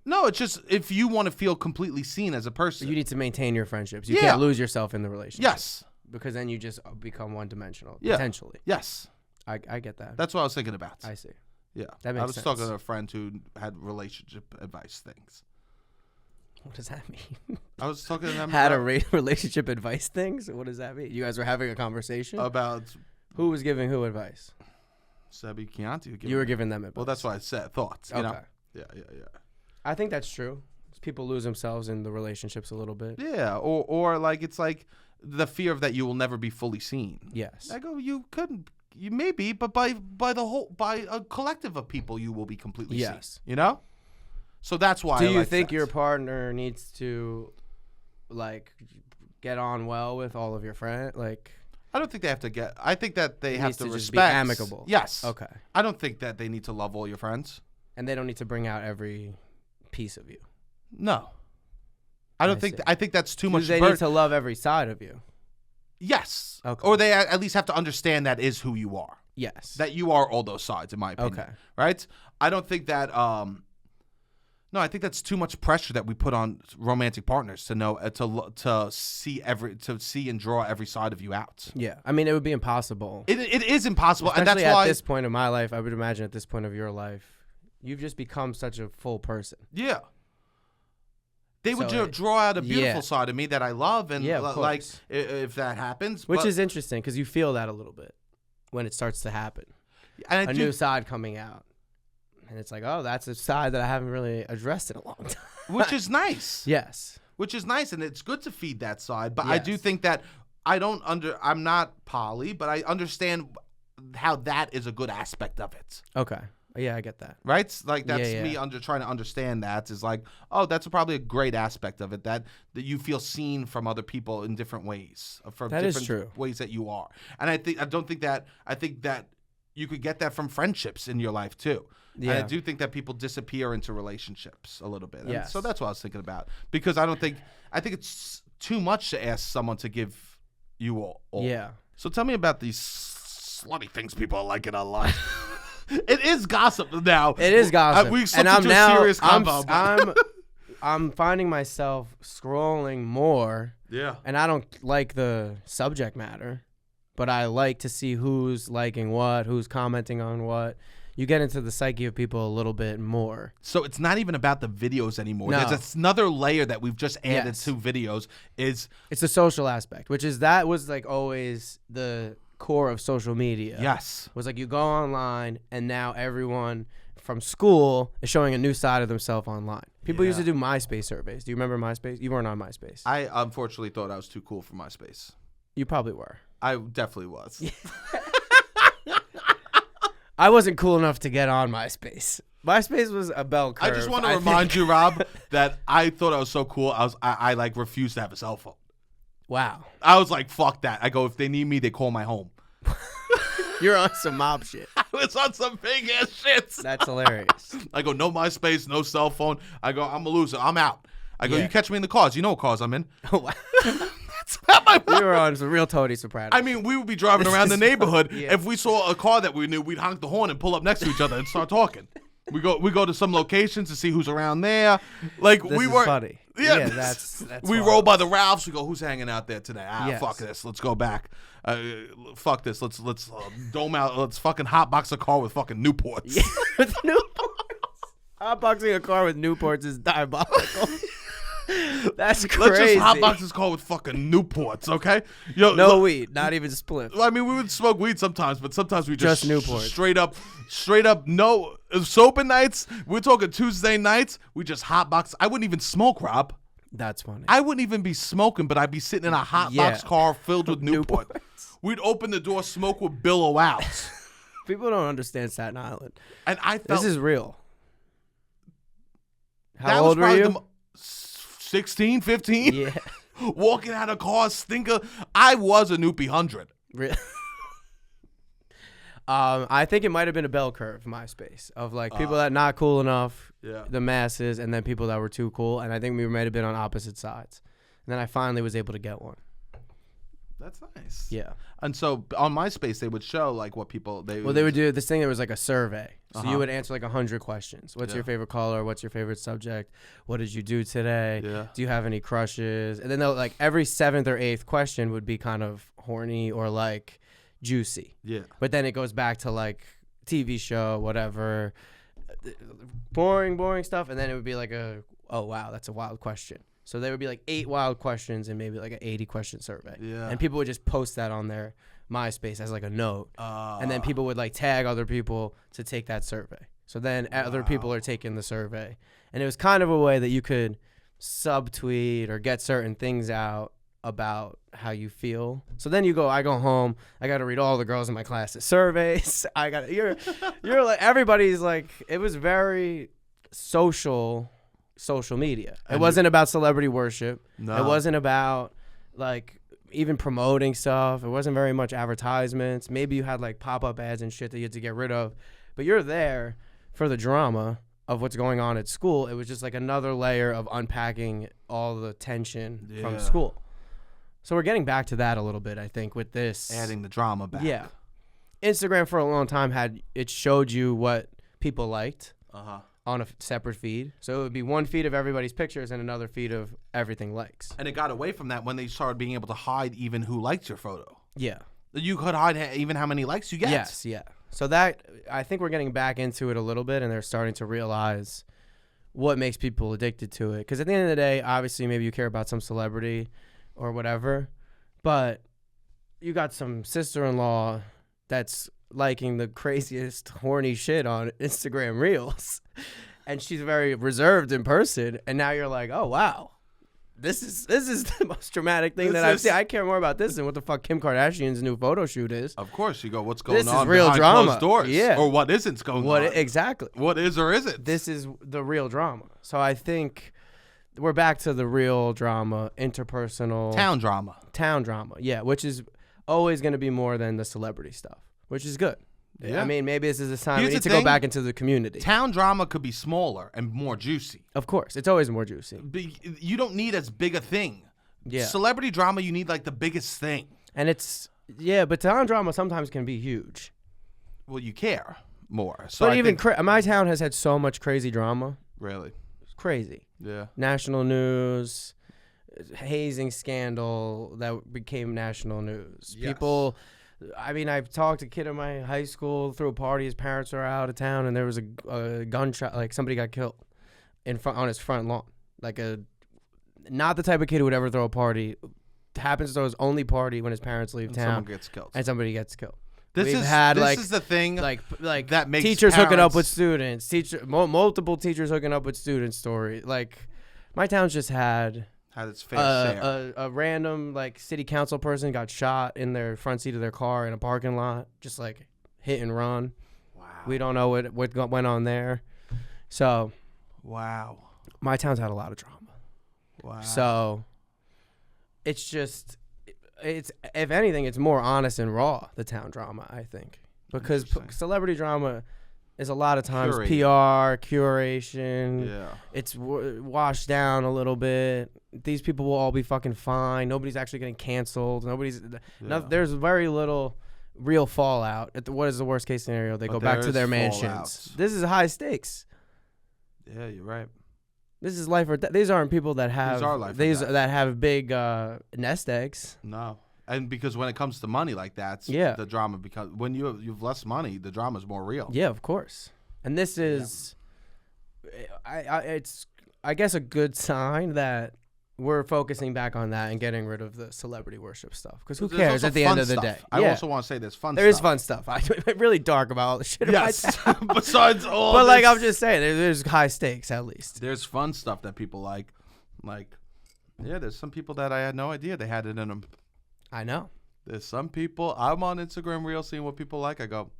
No, it's just if you want to feel completely seen as a person. You need to maintain your friendships. You can't lose yourself in the relationship. Yes. Because then you just become one-dimensional, Yeah. potentially. Yes. I get that. That's what I was thinking about. I see. Yeah. That makes I was sense. talking to a friend who had relationship advice things. What does that mean? I was talking to them Had relationship advice things? What does that mean? You guys were having a conversation? about Who was giving who advice? Sebi Chianti. You were giving them advice. Well, that's what I said. Thoughts. You know? Yeah. I think that's true. People lose themselves in the relationships a little bit. Yeah, or like it's like the fear of that you will never be fully seen. Yes. I go, you may be, but by a collective of people, you will be completely seen. Yes. You know. So that's why. Do you think your partner needs to, like, get on well with all of your friends? Like, I don't think they have to get. I think that they have to respect. Just be amicable. Yes. Okay. I don't think that they need to love all your friends. And they don't need to bring out every piece of you. No. I don't think. I think that's too much. They need to love every side of you. Yes. Okay. Or they at least have to understand that is who you are. Yes. That you are all those sides, in my opinion. Okay. Right. I don't think that. No, I think that's too much pressure that we put on romantic partners to know to see and draw every side of you out. Yeah, I mean, it would be impossible. It is impossible, especially and that's why at this point of my life. I would imagine at this point of your life, you've just become such a full person. Yeah. They would draw out a beautiful side of me that I love, and like if that happens, which is interesting because you feel that a little bit when it starts to happen, and a new side coming out. And it's like, oh, that's a side that I haven't really addressed in a long time. Which is nice. Yes. Which is nice, and it's good to feed that side. But I do think that I'm not poly, but I understand how that is a good aspect of it. Okay. Yeah, I get that. Right? Like, that's me trying to understand that. Is like, oh, that's probably a great aspect of it, that you feel seen from other people in different ways. That is true. Ways that you are. And I think that you could get that from friendships in your life, too. Yeah. And I do think that people disappear into relationships a little bit. Yes. So that's what I was thinking about. Because I think it's too much to ask someone to give you all. Yeah. So tell me about these slutty things people are liking online. It is gossip now. It is gossip. We slipped into a serious combo. I'm finding myself scrolling more. Yeah. And I don't like the subject matter, but I like to see who's liking what, who's commenting on what. You get into the psyche of people a little bit more. So it's not even about the videos anymore. No. There's another layer that we've just added to videos. It's the social aspect, that was like always the core of social media. Yes. Was like you go online and now everyone from school is showing a new side of themselves online. People used to do MySpace surveys. Do you remember MySpace? You weren't on MySpace. I unfortunately thought I was too cool for MySpace. You probably were. I definitely was. I wasn't cool enough to get on MySpace. MySpace was a bell curve. I just want to remind you, Rob, that I thought I was so cool. I like refused to have a cell phone. Wow. I was like, fuck that. I go, if they need me, they call my home. You're on some mob shit. I was on some big ass shit. That's hilarious. I go, no MySpace, no cell phone. I go, I'm a loser. I'm out. I go, you catch me in the cars. You know what cars I'm in. Oh, wow. That's not my We were on some real Tony Soprano. I mean, we would be driving around the neighborhood. If we saw a car that we knew, we'd honk the horn and pull up next to each other and start talking. We go to some locations to see who's around there. Like this is funny. Yeah, that's we fun. Roll by the Ralphs. We go, who's hanging out there today? Fuck this. Let's go back. Fuck this. Let's dome out. Let's fucking hotbox a car with fucking Newports. Yeah, with Newports. Hotboxing a car with Newports is diabolical. That's crazy. Let's just hotbox this car with fucking Newports, okay? Yo, no weed, not even split. I mean, we would smoke weed sometimes, but sometimes we just Newport. Straight up, no sober nights. We're talking Tuesday nights. We just hotbox. I wouldn't even smoke, Rob. That's funny. I wouldn't even be smoking, but I'd be sitting in a hotbox car filled with Newport. We'd open the door, smoke would billow out. People don't understand Staten Island. And I felt this is real. How old were you? 16, 15. Yeah. Walking out of cars, stinker. I was a Noopy 100. Really? I think it might have been a bell curve, MySpace, of like people that not cool enough, the masses, and then people that were too cool. And I think we might have been on opposite sides. And then I finally was able to get one. That's nice. Yeah. And so on MySpace, they would show like what people they would do this thing that was like a survey. So you would answer like 100 questions. What's your favorite color? What's your favorite subject? What did you do today? Yeah. Do you have any crushes? And then like every 7th or 8th question would be kind of horny or like juicy. Yeah. But then it goes back to like TV show, whatever, boring stuff. And then it would be like oh wow, that's a wild question. So there would be like 8 wild questions and maybe like an 80-question survey. Yeah. And people would just post that on their MySpace as like a note. And then people would like tag other people to take that survey. So then other people are taking the survey. And it was kind of a way that you could subtweet or get certain things out about how you feel. So then I go home, I got to read all the girls in my class's surveys. You're like, everybody's like, it was very social media. It wasn't about celebrity worship. No. It wasn't about like even promoting stuff. It wasn't very much advertisements. Maybe you had like pop-up ads and shit that you had to get rid of. But you're there for the drama of what's going on at school. It was just like another layer of unpacking all the tension from school. So we're getting back to that a little bit, I think, with this. Adding the drama back. Yeah. Instagram for a long time showed you what people liked. on a separate feed. So it would be one feed of everybody's pictures and another feed of everything likes. And it got away from that when they started being able to hide even who likes your photo. Yeah. You could hide even how many likes you get. Yes, yeah. So that, I think we're getting back into it a little bit, and they're starting to realize what makes people addicted to it. Because at the end of the day, obviously, maybe you care about some celebrity or whatever, but you got some sister-in-law that's liking the craziest horny shit on Instagram Reels, and she's very reserved in person, and now you're like, oh, wow. This is the most dramatic thing that I've seen. I care more about this than what the fuck Kim Kardashian's new photo shoot is. Of course, you go, what's going on? This is real drama. Closed doors? Yeah. Or what isn't going on? Exactly. What is or isn't? This is the real drama. So I think we're back to the real drama, interpersonal. Town drama. Yeah, which is always going to be more than the celebrity stuff, which is good. Yeah. I mean, maybe this is a sign we need to go back into the community. Town drama could be smaller and more juicy. Of course. It's always more juicy. But you don't need as big a thing. Yeah. Celebrity drama, you need like the biggest thing. And but town drama sometimes can be huge. Well, you care more. So but even my town has had so much crazy drama. Really? It's crazy. Yeah. National news, hazing scandal that became national news. Yes. People... I mean, I've talked to a kid in my high school through a party. His parents are out of town, and there was a gunshot. Like somebody got killed on his front lawn. Like not the type of kid who would ever throw a party. Happens to throw his only party when his parents leave town. Someone gets killed. And somebody gets killed. This is the thing. Like that makes teachers hooking up with students. Multiple teachers hooking up with students. Story. Like my town's just had its fair share. A random city council person got shot in their front seat of their car in a parking lot, just hit and run. Wow. We don't know what went on there. So, wow. My town's had a lot of drama. Wow. So, it's if anything, it's more honest and raw, the town drama, I think. Because celebrity drama is a lot of times PR, curation. Yeah. It's washed down a little bit. These people will all be fucking fine. Nobody's actually getting canceled. There's very little real fallout. What is the worst case scenario? They go back to their mansions. This is high stakes. Yeah, you're right. This is life or death. These aren't people that have that have big nest eggs. No. And because when it comes to money like that, the drama becomes when you've less money, the drama is more real. Yeah, of course. And this is, it's I guess a good sign that we're focusing back on that and getting rid of the celebrity worship stuff. Because who cares at the end of the day? I also want to say there's fun stuff. There is fun stuff. I'm really dark about all the shit. Yes. Besides all but I'm just saying, there's high stakes at least. There's fun stuff that people like. There's some people that I had no idea they had it in them. I know. There's some people, I'm on Instagram Reels seeing what people like. I go,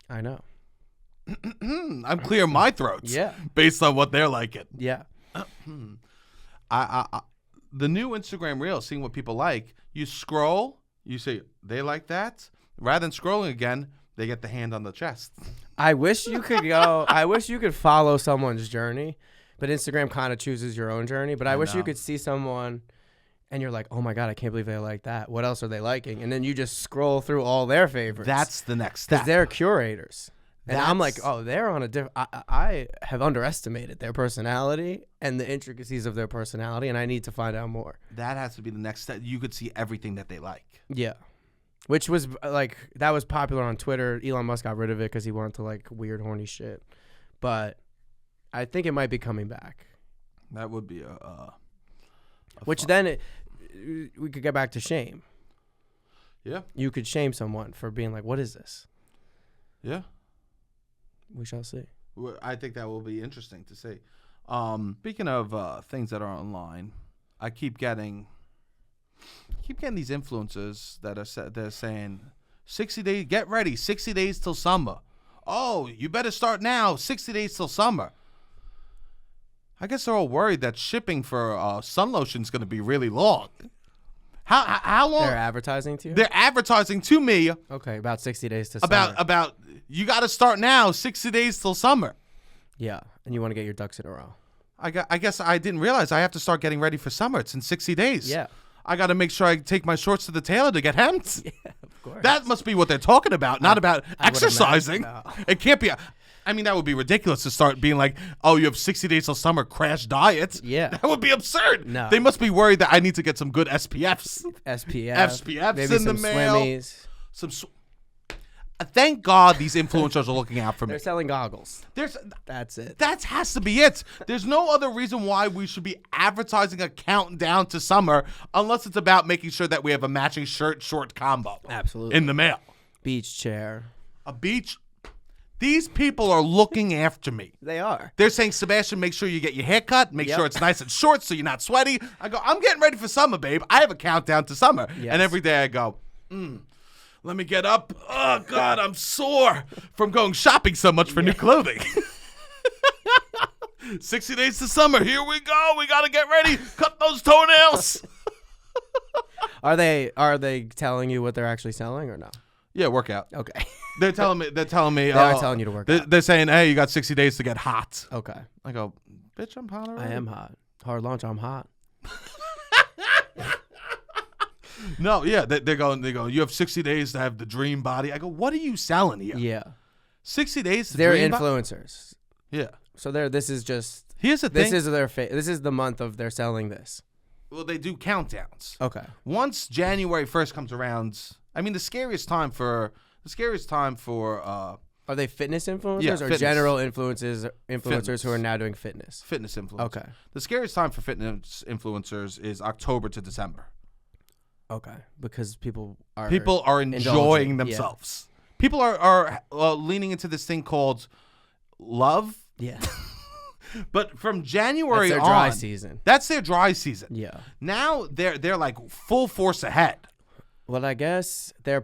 I know. I'm clearing my throats. Yeah. Based on what they're liking. Yeah. The new Instagram Reel, seeing what people like, you scroll, you say, they like that. Rather than scrolling again, they get the hand on the chest. I wish you could follow someone's journey, but Instagram kind of chooses your own journey. But I wish you could see someone and you're like, oh my God, I can't believe they like that. What else are they liking? And then you just scroll through all their favorites. That's the next step. Because they're curators. And I'm like, oh, they're on a different... I have underestimated their personality and the intricacies of their personality, and I need to find out more. That has to be the next step. You could see everything that they like. Yeah. Which was, that was popular on Twitter. Elon Musk got rid of it because he wanted to, weird, horny shit. But I think it might be coming back. That would be Which then we could get back to shame. Yeah. You could shame someone for being like, what is this? Yeah. We shall see. I think that will be interesting to see. Speaking of things that are online, I keep getting these influencers that they're saying 60 days, get ready, 60 days till summer. Oh, you better start now, 60 days till summer. I guess they're all worried that shipping for sun lotion is going to be really long. How long? They're advertising to you? They're advertising to me. Okay, about 60 days to summer. About you got to start now, 60 days till summer. Yeah, and you want to get your ducks in a row. I guess I didn't realize I have to start getting ready for summer. It's in 60 days. Yeah. I got to make sure I take my shorts to the tailor to get hemmed. Yeah, of course. That must be what they're talking about, not about exercising. No. It can't be. I mean, that would be ridiculous to start being like, oh, you have 60 days till summer, crash diet. Yeah. That would be absurd. No. They must be worried that I need to get some good SPFs. SPFs maybe in the mail. Swimmies. Thank God these influencers are looking out for me. They're selling goggles. That's it. That has to be it. There's no other reason why we should be advertising a countdown to summer unless it's about making sure that we have a matching shirt-short combo. Absolutely. In the mail. Beach chair. A beach. These people are looking after me. They are. They're saying, Sebastian, make sure you get your hair cut. Make sure it's nice and short so you're not sweaty. I go, I'm getting ready for summer, babe. I have a countdown to summer. Yes. And every day I go, let me get up. Oh, God, I'm sore from going shopping so much for new clothing. 60 days to summer. Here we go. We got to get ready. Cut those toenails. Are they telling you what they're actually selling or no? Yeah, workout. Okay. They're telling me. They are telling you to work out. They're saying, hey, you got 60 days to get hot. Okay. I go, bitch, I'm hot already. I am hot. Hard launch, I'm hot. No, yeah, they go, you have 60 days to have the dream body. I go, what are you selling here? Yeah. 60 days to they're dream influencers. Yeah. So this is just. Here's the thing. This is the month of they're selling this. Well, they do countdowns. Okay. Once January 1st comes around, I mean, the scariest time for Are they fitness influencers or fitness. general influencers who are now doing fitness? Fitness influencers. Okay. The scariest time for fitness influencers is October to December. Okay. Because people are enjoying themselves. Yeah. People are leaning into this thing called love. Yeah. But from January that's their dry season. That's their dry season. Yeah. Now they're like full force ahead. Well, I guess they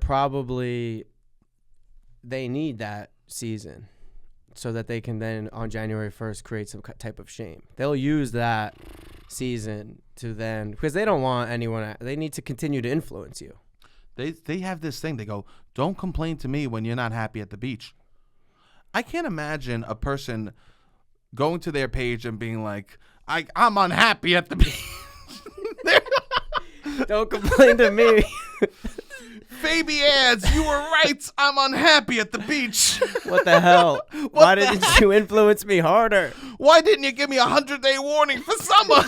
need that season so that they can then on January 1st create some type of shame. They'll use that season to then, because they don't want anyone, they need to continue to influence you. They have this thing. They go, don't complain to me when you're not happy at the beach. I can't imagine a person going to their page and being like, I'm unhappy at the beach. Don't complain to me. Baby ads, you were right. I'm unhappy at the beach. What the hell? Why didn't you influence me harder? Why didn't you give me 100-day warning for summer?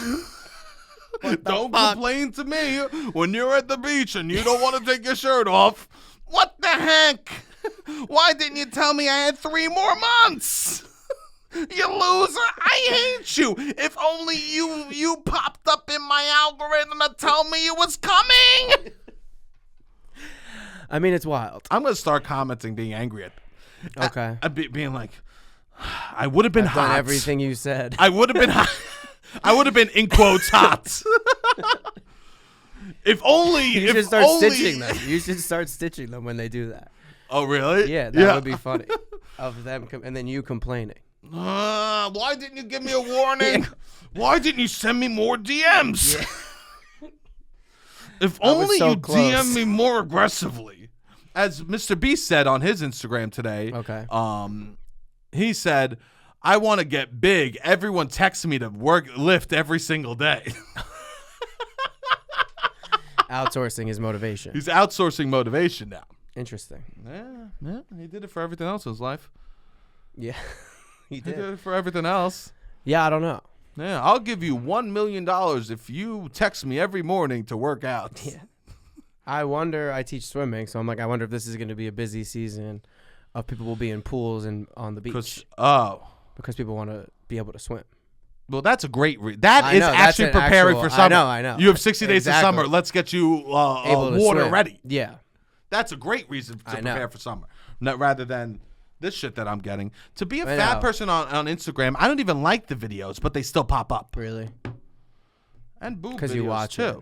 Don't complain to me when you're at the beach and you don't want to take your shirt off. What the heck? Why didn't you tell me I had 3 more months? You loser. I hate you. If only you popped up in my algorithm to tell me it was coming. I mean, it's wild. I'm going to start commenting being angry at them. Okay. Being like, I would have been hot. Done everything you said. I would have been hot. I would have been, in quotes, hot. If only. You should start stitching them. You should start stitching them when they do that. Oh, really? Yeah, that would be funny. Of them, and then you complaining. Why didn't you give me a warning? Yeah. Why didn't you send me more DMs? Yeah. If only you DM me more aggressively. As Mr. Beast said on his Instagram today, he said, I want to get big. Everyone texts me to lift every single day. Outsourcing his motivation. He's outsourcing motivation now. Interesting. Yeah. He did it for everything else in his life. Yeah. He did it for everything else. Yeah, I don't know. Yeah, I'll give you $1 million if you text me every morning to work out. Yeah. I teach swimming, so I'm like, I wonder if this is going to be a busy season of people will be in pools and on the beach. Because people want to be able to swim. Well, that's a great that is actually preparing for summer. I know. You have 60 days of summer. Let's get you water ready. Yeah. That's a great reason to prepare for summer. Rather than this shit that I'm getting. To be a fat person on Instagram, I don't even like the videos, but they still pop up. Really? And boob videos because you watch too. It.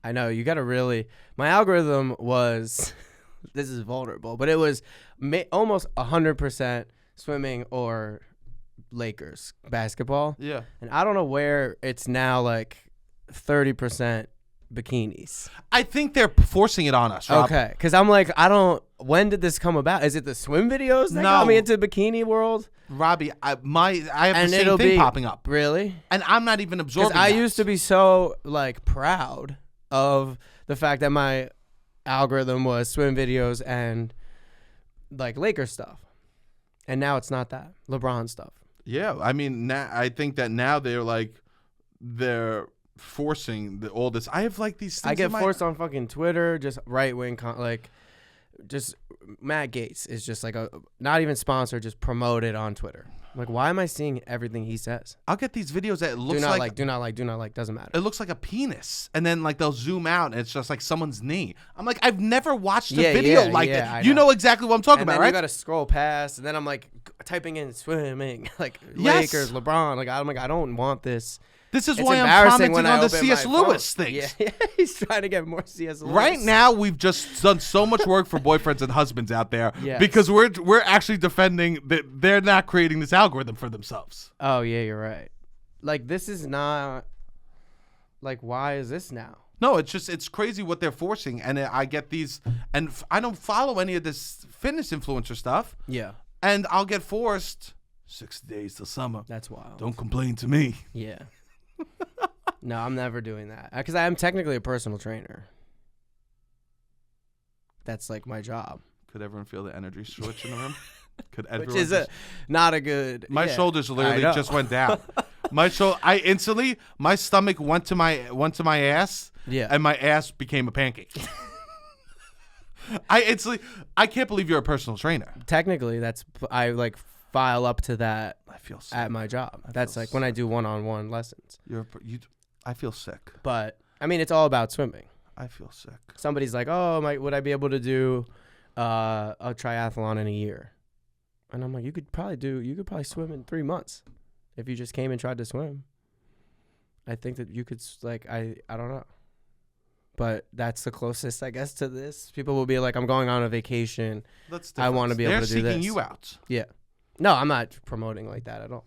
I know. You got to really... My algorithm was... This is vulnerable, but it was almost 100% swimming or Lakers basketball. Yeah. And I don't know where it's now like 30% bikinis. I think they're forcing it on us, Rob. Okay, because I'm like, when did this come about? Is it the swim videos that got me into bikini world? Robbie, I have the same thing popping up. Really? And I'm not even absorbing I used to be so like proud of the fact that my algorithm was swim videos and like Lakers stuff. And now it's not that. LeBron stuff. Yeah, I mean, I think that now they're forcing all this. I have like these things. I get forced on fucking Twitter, just right wing, just Matt Gaetz is just like not even sponsored, just promoted on Twitter. Like, why am I seeing everything he says? I'll get these videos that looks do not like, doesn't matter. It looks like a penis, and then like they'll zoom out, and it's just like someone's knee. I'm like, I've never watched a video like that. You know exactly what I'm talking about, right? You got to scroll past, and then I'm like typing in swimming, like Lakers, LeBron. Like I'm like, I don't want this. This is why I'm commenting on the C.S. Lewis things. Yeah, he's trying to get more C.S. Lewis. Right now, we've just done so much work for boyfriends and husbands out there because we're actually defending that they're not creating this algorithm for themselves. Oh, yeah, you're right. Like, this is not... Like, why is this now? No, it's crazy what they're forcing. And I get these... And I don't follow any of this fitness influencer stuff. Yeah. And I'll get forced 60 days till summer. That's wild. Don't complain to me. Yeah. No, I'm never doing that because I am technically a personal trainer. That's like my job. Could everyone feel the energy switch in the room? Could everyone? Which is not a good. My shoulders literally just went down. My stomach went to my ass. Yeah. And my ass became a pancake. I can't believe you're a personal trainer. Technically, I like file up to that. I feel sick. At my job. That's like when I do one-on-one lessons. I feel sick. But I mean, it's all about swimming. I feel sick. Somebody's like, "Oh, would I be able to do a triathlon in a year?" And I'm like, "You could probably swim in 3 months if you just came and tried to swim." I think that you could I don't know. But that's the closest, I guess, to this. People will be like, "I'm going on a vacation. I want to be able to do this." They're seeking you out. Yeah. No, I'm not promoting like that at all.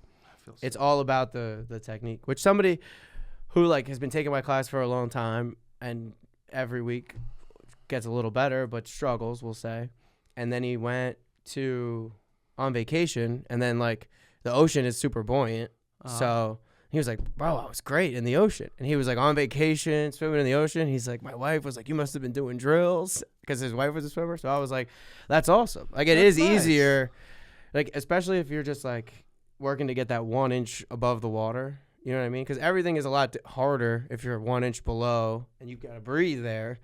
It's all about the technique, which somebody who like has been taking my class for a long time and every week gets a little better, but struggles, we'll say. And then he went on vacation, and then like the ocean is super buoyant. So he was like, "Bro, I was great in the ocean." And he was like on vacation, swimming in the ocean. He's like, "My wife was like, you must have been doing drills," because his wife was a swimmer. So I was like, "That's awesome." Like it is easier, like especially if you're just like working to get that 1 inch above the water. You know what I mean? Because everything is a lot harder if you're 1 inch below and you've got to breathe there.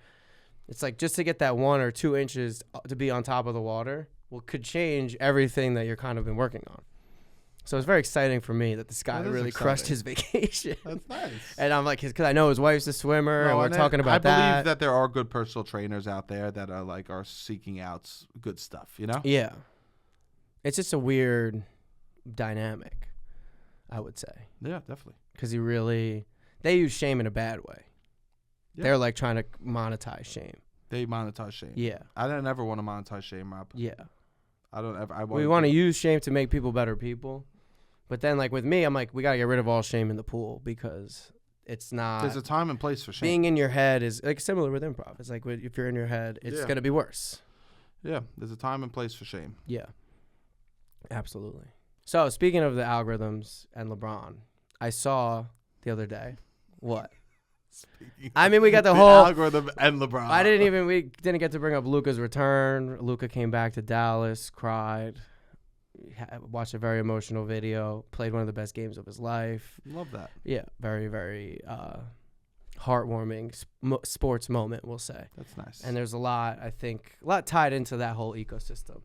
It's like just to get that 1 or 2 inches to be on top of the water could change everything that you're kind of been working on. So it's very exciting for me that this guy really crushed his vacation. That's nice. And I'm like, because I know his wife's a swimmer, and we're talking about that. I believe that there are good personal trainers out there that are seeking out good stuff, you know? Yeah. It's just a weird dynamic, I would say. Yeah, definitely. Because they use shame in a bad way. Yeah. They're like trying to monetize shame. They monetize shame. Yeah. I don't ever want to monetize shame, Rob. Yeah. I don't ever. We want to use shame to make people better people. But then, like, with me, I'm like, we got to get rid of all shame in the pool because it's not. There's a time and place for shame. Being in your head is, like, similar with improv. It's like, if you're in your head, it's going to be worse. Yeah, there's a time and place for shame. Yeah. Absolutely. So, speaking of the algorithms and LeBron, I saw the other day. What? I mean, we got the whole algorithm and LeBron. We didn't get to bring up Luka's return. Luka came back to Dallas, cried, watched a very emotional video, played one of the best games of his life. Love that. Yeah, very, very heartwarming sports moment, we'll say. That's nice. And there's a lot tied into that whole ecosystem.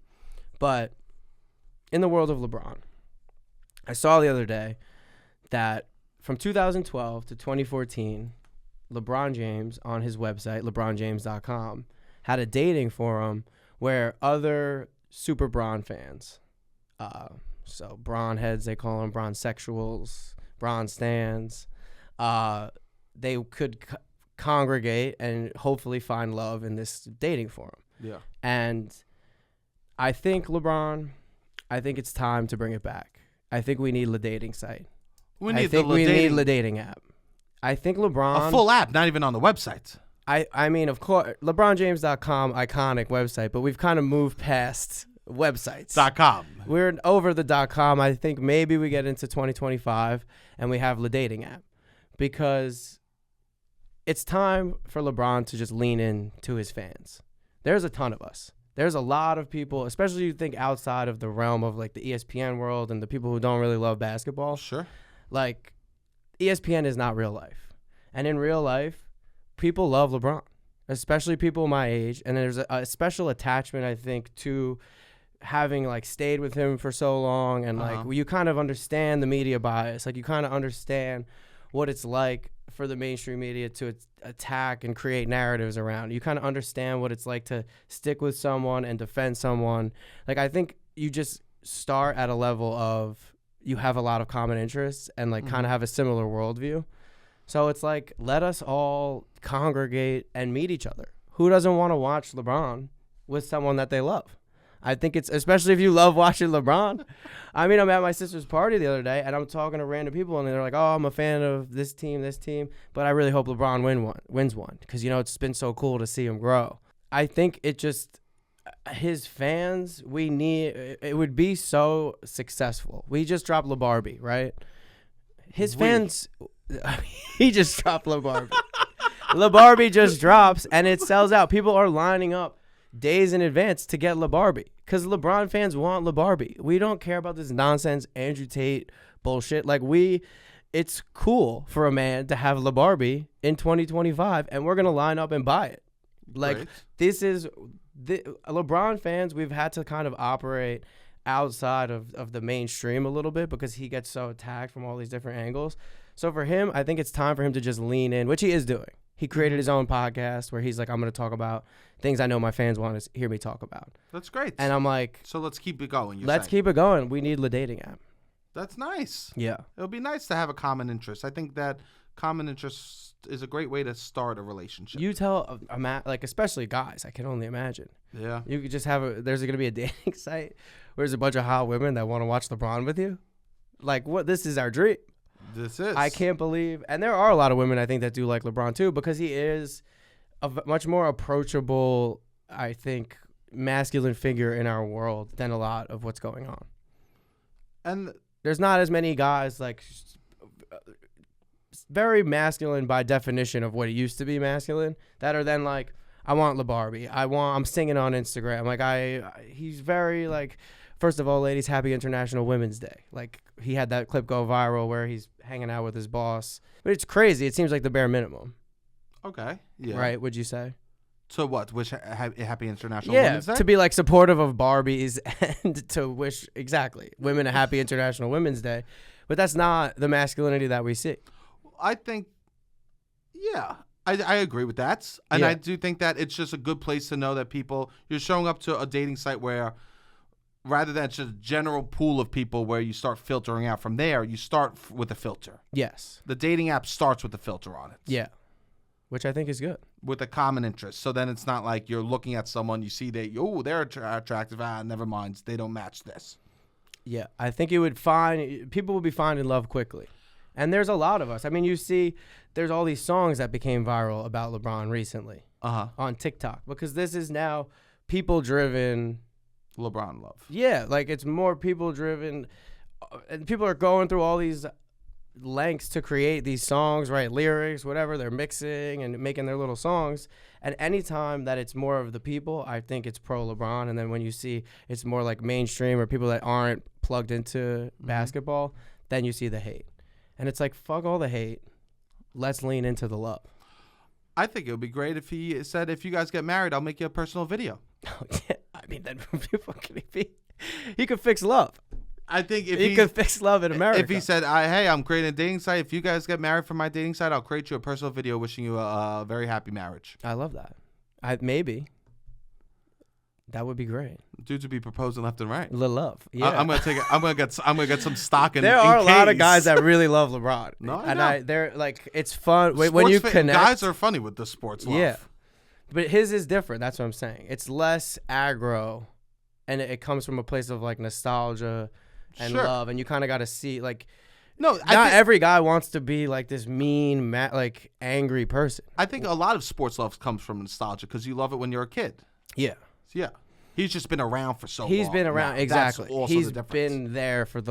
But in the world of LeBron, I saw the other day that from 2012 to 2014, LeBron James on his website, LeBronJames.com, had a dating forum where other super Bron fans, so Bron heads, they call them Bron sexuals, Bron stans, they could congregate and hopefully find love in this dating forum. Yeah. And I think it's time to bring it back. I think we need a dating site. We need a dating app. I think LeBron... A full app, not even on the website. I mean, of course, LeBronJames.com, iconic website, but we've kind of moved past websites. .com. We're over the .com. I think maybe we get into 2025 and we have the dating app because it's time for LeBron to just lean in to his fans. There's a ton of us. There's a lot of people, especially you think outside of the realm of like the ESPN world and the people who don't really love basketball. Sure. Like ESPN is not real life. And in real life, people love LeBron, especially people my age. And there's a special attachment, I think, to having like stayed with him for so long. And like you kind of understand the media bias. Like you kind of understand what it's like for the mainstream media to attack and create narratives around. You kind of understand what it's like to stick with someone and defend someone. Like I think you just start at a level of you have a lot of common interests and like kind of have a similar worldview. So it's like, let us all congregate and meet each other. Who doesn't want to watch LeBron with someone that they love? I think it's, especially if you love watching LeBron. I mean, I'm at my sister's party the other day, and I'm talking to random people, and they're like, oh, I'm a fan of this team, but I really hope LeBron wins one because, you know, it's been so cool to see him grow. I think it just, his fans, it would be so successful. We just dropped LeBarbie, right? His fans, he just dropped LeBarbie. LeBarbie just drops, and it sells out. People are lining up days in advance to get LeBarbie because LeBron fans want LeBarbie. We don't care about this nonsense Andrew Tate bullshit. Like it's cool for a man to have LeBarbie in 2025 and we're going to line up and buy it. Like Great. This is LeBron fans. We've had to kind of operate outside of the mainstream a little bit because he gets so attacked from all these different angles. So for him, I think it's time for him to just lean in, which he is doing. He created his own podcast where he's like, I'm going to talk about things I know my fans want to hear me talk about. That's great. And I'm like, so let's keep it going. Let's keep it going. We need the dating app. That's nice. Yeah. It'll be nice to have a common interest. I think that common interest is a great way to start a relationship. You tell, like, especially guys, I can only imagine. Yeah. You could just there's going to be a dating site where there's a bunch of hot women that want to watch LeBron with you. Like, what? This is our dream. This is. I can't believe, and there are a lot of women I think that do like LeBron too because he is a much more approachable, I think, masculine figure in our world than a lot of what's going on. And there's not as many guys like very masculine by definition of what it used to be masculine that are then like, I want LeBarbie. I'm singing on Instagram. Like he's very like, first of all, ladies, happy International Women's Day. Like he had that clip go viral where he's hanging out with his boss. But it's crazy. It seems like the bare minimum. Okay. Yeah. Right, would you say? So what? Wish happy International Women's Day? To be like supportive of Barbies and to wish, exactly, women a happy International Women's Day. But that's not the masculinity that we see. I think, yeah, I agree with that. And I do think that it's just a good place to know that you're showing up to a dating site where rather than just a general pool of people where you start filtering out from there, you start with a filter. Yes. The dating app starts with a filter on it. Yeah. Which I think is good. With a common interest. So then it's not like you're looking at someone, you see they're attractive. Never mind. They don't match this. Yeah. I think people would be finding love quickly. And there's a lot of us. I mean, you see, there's all these songs that became viral about LeBron recently on TikTok because this is now people-driven LeBron love. Yeah, like it's more people-driven. And people are going through all these lengths to create these songs, right? Lyrics, whatever. They're mixing and making their little songs. And anytime that it's more of the people, I think it's pro-LeBron. And then when you see it's more like mainstream or people that aren't plugged into basketball, then you see the hate. And it's like, fuck all the hate. Let's lean into the love. I think it would be great if he said, if you guys get married, I'll make you a personal video. I mean, that he could fix love. I think if he could fix love in America. If he said, hey, I'm creating a dating site. If you guys get married from my dating site, I'll create you a personal video wishing you a very happy marriage. I love that. Maybe. That would be great. Dudes would be proposing left and right. Love. Yeah. I'm gonna get some stock in. There are a lot of guys that really love LeBron. No, they're like, it's fun when you connect. Guys are funny with the sports love. Yeah, but his is different. That's what I'm saying. It's less aggro, and it comes from a place of like nostalgia and love, and you kind of got to see like. No, not every guy wants to be like this mean, like angry person. I think a lot of sports love comes from nostalgia because you love it when you're a kid. Yeah. Yeah. He's just been around for so long. He's been around, exactly. He's been there for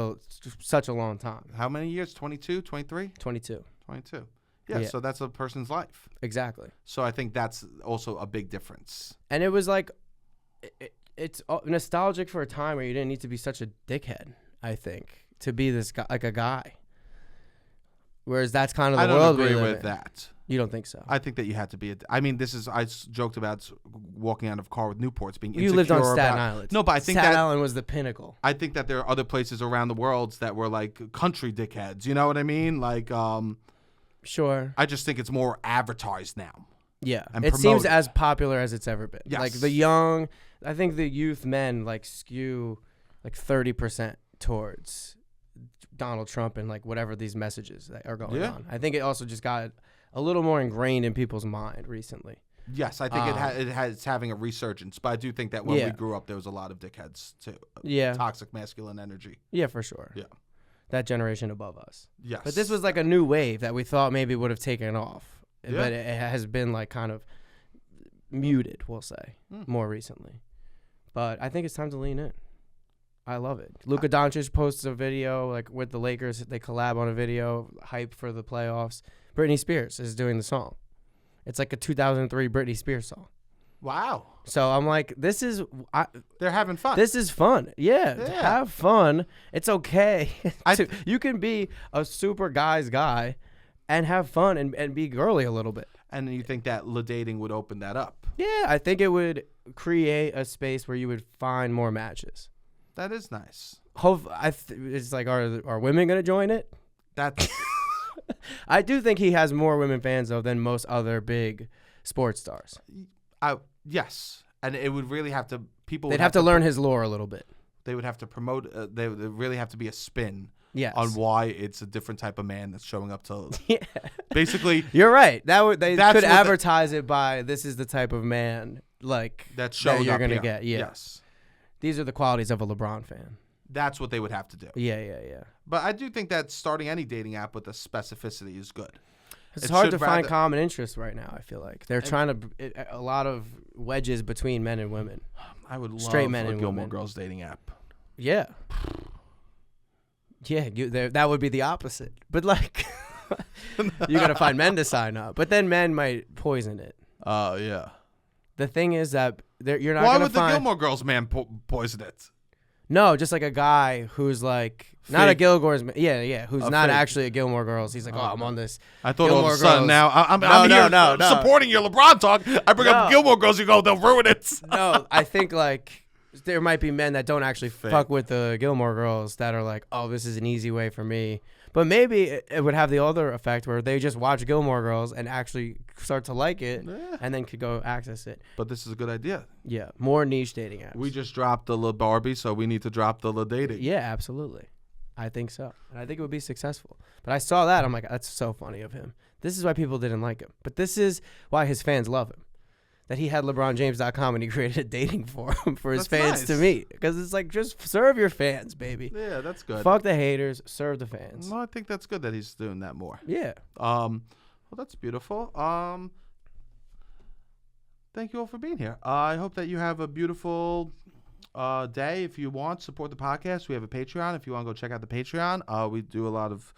such a long time. How many years? 22, 23? 22. 22. Yeah, so that's a person's life. Exactly. So I think that's also a big difference. And it was like, it's nostalgic for a time where you didn't need to be such a dickhead, I think, to be this guy, like a guy. Whereas that's kind of the world we live in. I don't agree with that. You don't think so? I think that you had to be. I mean, I joked about walking out of a car with Newports being insecure. You lived on Staten Island. No, but I think Staten Island was the pinnacle. I think that there are other places around the world that were like country dickheads. You know what I mean? Like, sure. I just think it's more advertised now. Yeah, it seems as popular as it's ever been. Yes. Like I think the youth men like skew like 30% towards Donald Trump and like whatever these messages that are going on. I think it also just got a little more ingrained in people's mind recently. Yes, I think it's having a resurgence, but I do think that when we grew up, there was a lot of dickheads too. Toxic masculine energy. Yeah, for sure. Yeah, that generation above us. Yes, but this was like a new wave that we thought maybe would have taken off, but it has been like kind of muted, we'll say, more recently. But I think it's time to lean in. I love it. Luka Doncic posts a video like with the Lakers. They collab on a video, hype for the playoffs. Britney Spears is doing the song. It's like a 2003 Britney Spears song. Wow. So I'm like, they're having fun. This is fun. Yeah. Have fun. It's okay. You can be a super guy's guy and have fun and be girly a little bit. And you think that dating would open that up? Yeah, I think it would create a space where you would find more matches. That is nice. It's like, are women going to join it? That's... I do think he has more women fans, though, than most other big sports stars. Yes. And it would really have to... They'd have to learn his lore a little bit. They would have to promote... They would really have to be a spin on why it's a different type of man that's showing up to... Basically... You're right. They could advertise it by, this is the type of man that's showing that you're up going to here. get. Yeah. Yes. These are the qualities of a LeBron fan. That's what they would have to do. Yeah. But I do think that starting any dating app with a specificity is good. It's hard to find common interests right now, I feel like. They're trying to... a lot of wedges between men and women. I would love straight men and Gilmore women. Girls dating app. Yeah. Yeah, that would be the opposite. But like... you got to find men to sign up. But then men might poison it. Yeah. The thing is that you're not going to find... Why would the Gilmore Girls man poison it? No, just like a guy who's like... Fake. Not a Gilmore's... Yeah. Who's not fake. actually a Gilmore Girls. He's like, I'm on this... I thought Gilmore all of a sudden Girls. now... I'm here supporting your LeBron talk. I bring up Gilmore Girls, you go, they'll ruin it. No, I think like... There might be men that don't actually fuck with the Gilmore Girls that are like, oh, this is an easy way for me. But maybe it would have the other effect where they just watch Gilmore Girls and actually start to like it and then could go access it. But this is a good idea. Yeah, more niche dating apps. We just dropped the Barbie, so we need to drop the dating. Yeah, absolutely. I think so. And I think it would be successful. But I saw that. I'm like, that's so funny of him. This is why people didn't like him. But this is why his fans love him. That he had LeBronJames.com and he created a dating forum for his fans to meet. Because it's like, just serve your fans, baby. Yeah, that's good. Fuck the haters, serve the fans. No, I think that's good that he's doing that more. Yeah. Well, that's beautiful. Thank you all for being here. I hope that you have a beautiful day. If you want, support the podcast. We have a Patreon. If you want to go check out the Patreon, we do a lot of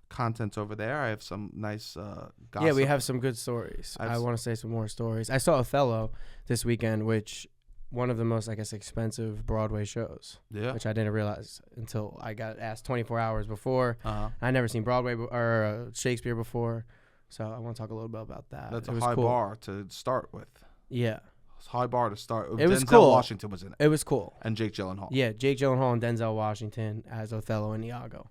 content over there. I have some nice gossip. Yeah, we have some good stories. I want to say some more stories. I saw Othello this weekend, which one of the most, I guess, expensive Broadway shows. Yeah. Which I didn't realize until I got asked 24 hours before. Uh-huh. I never seen Broadway or Shakespeare before, so I want to talk a little bit about that. That's a high bar to start with. Yeah. It's a high bar to start. It was Denzel cool. Washington was in it. It was cool. And Jake Gyllenhaal. Yeah, Jake Gyllenhaal and Denzel Washington as Othello and Iago.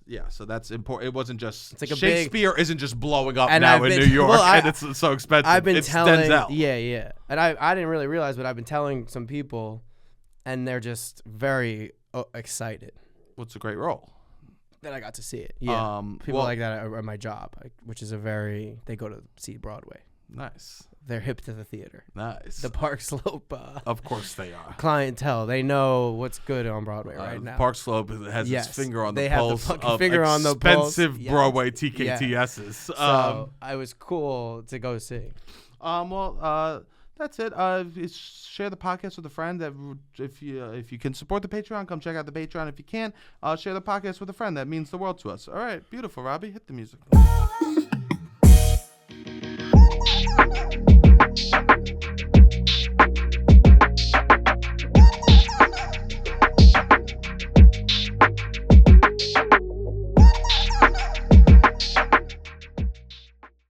Yeah, so that's important. It wasn't just it's like Shakespeare isn't just blowing up now in New York, and it's so expensive. I've been telling, Denzel. Yeah, and I didn't really realize, but I've been telling some people, and they're just very excited. What's a great role? That I got to see it. Yeah, people like that at my job, which is they go to see Broadway. Nice. They're hip to the theater. Nice. The Park Slope. Of course they are. Clientele. They know what's good on Broadway right now. Park Slope has its finger on the pulse have the of finger on the expensive pulse. Broadway TKTSs. So it was cool to go see. That's it. Share the podcast with a friend. If you can support the Patreon, come check out the Patreon. If you can't, share the podcast with a friend. That means the world to us. All right, beautiful, Robbie. Hit the music.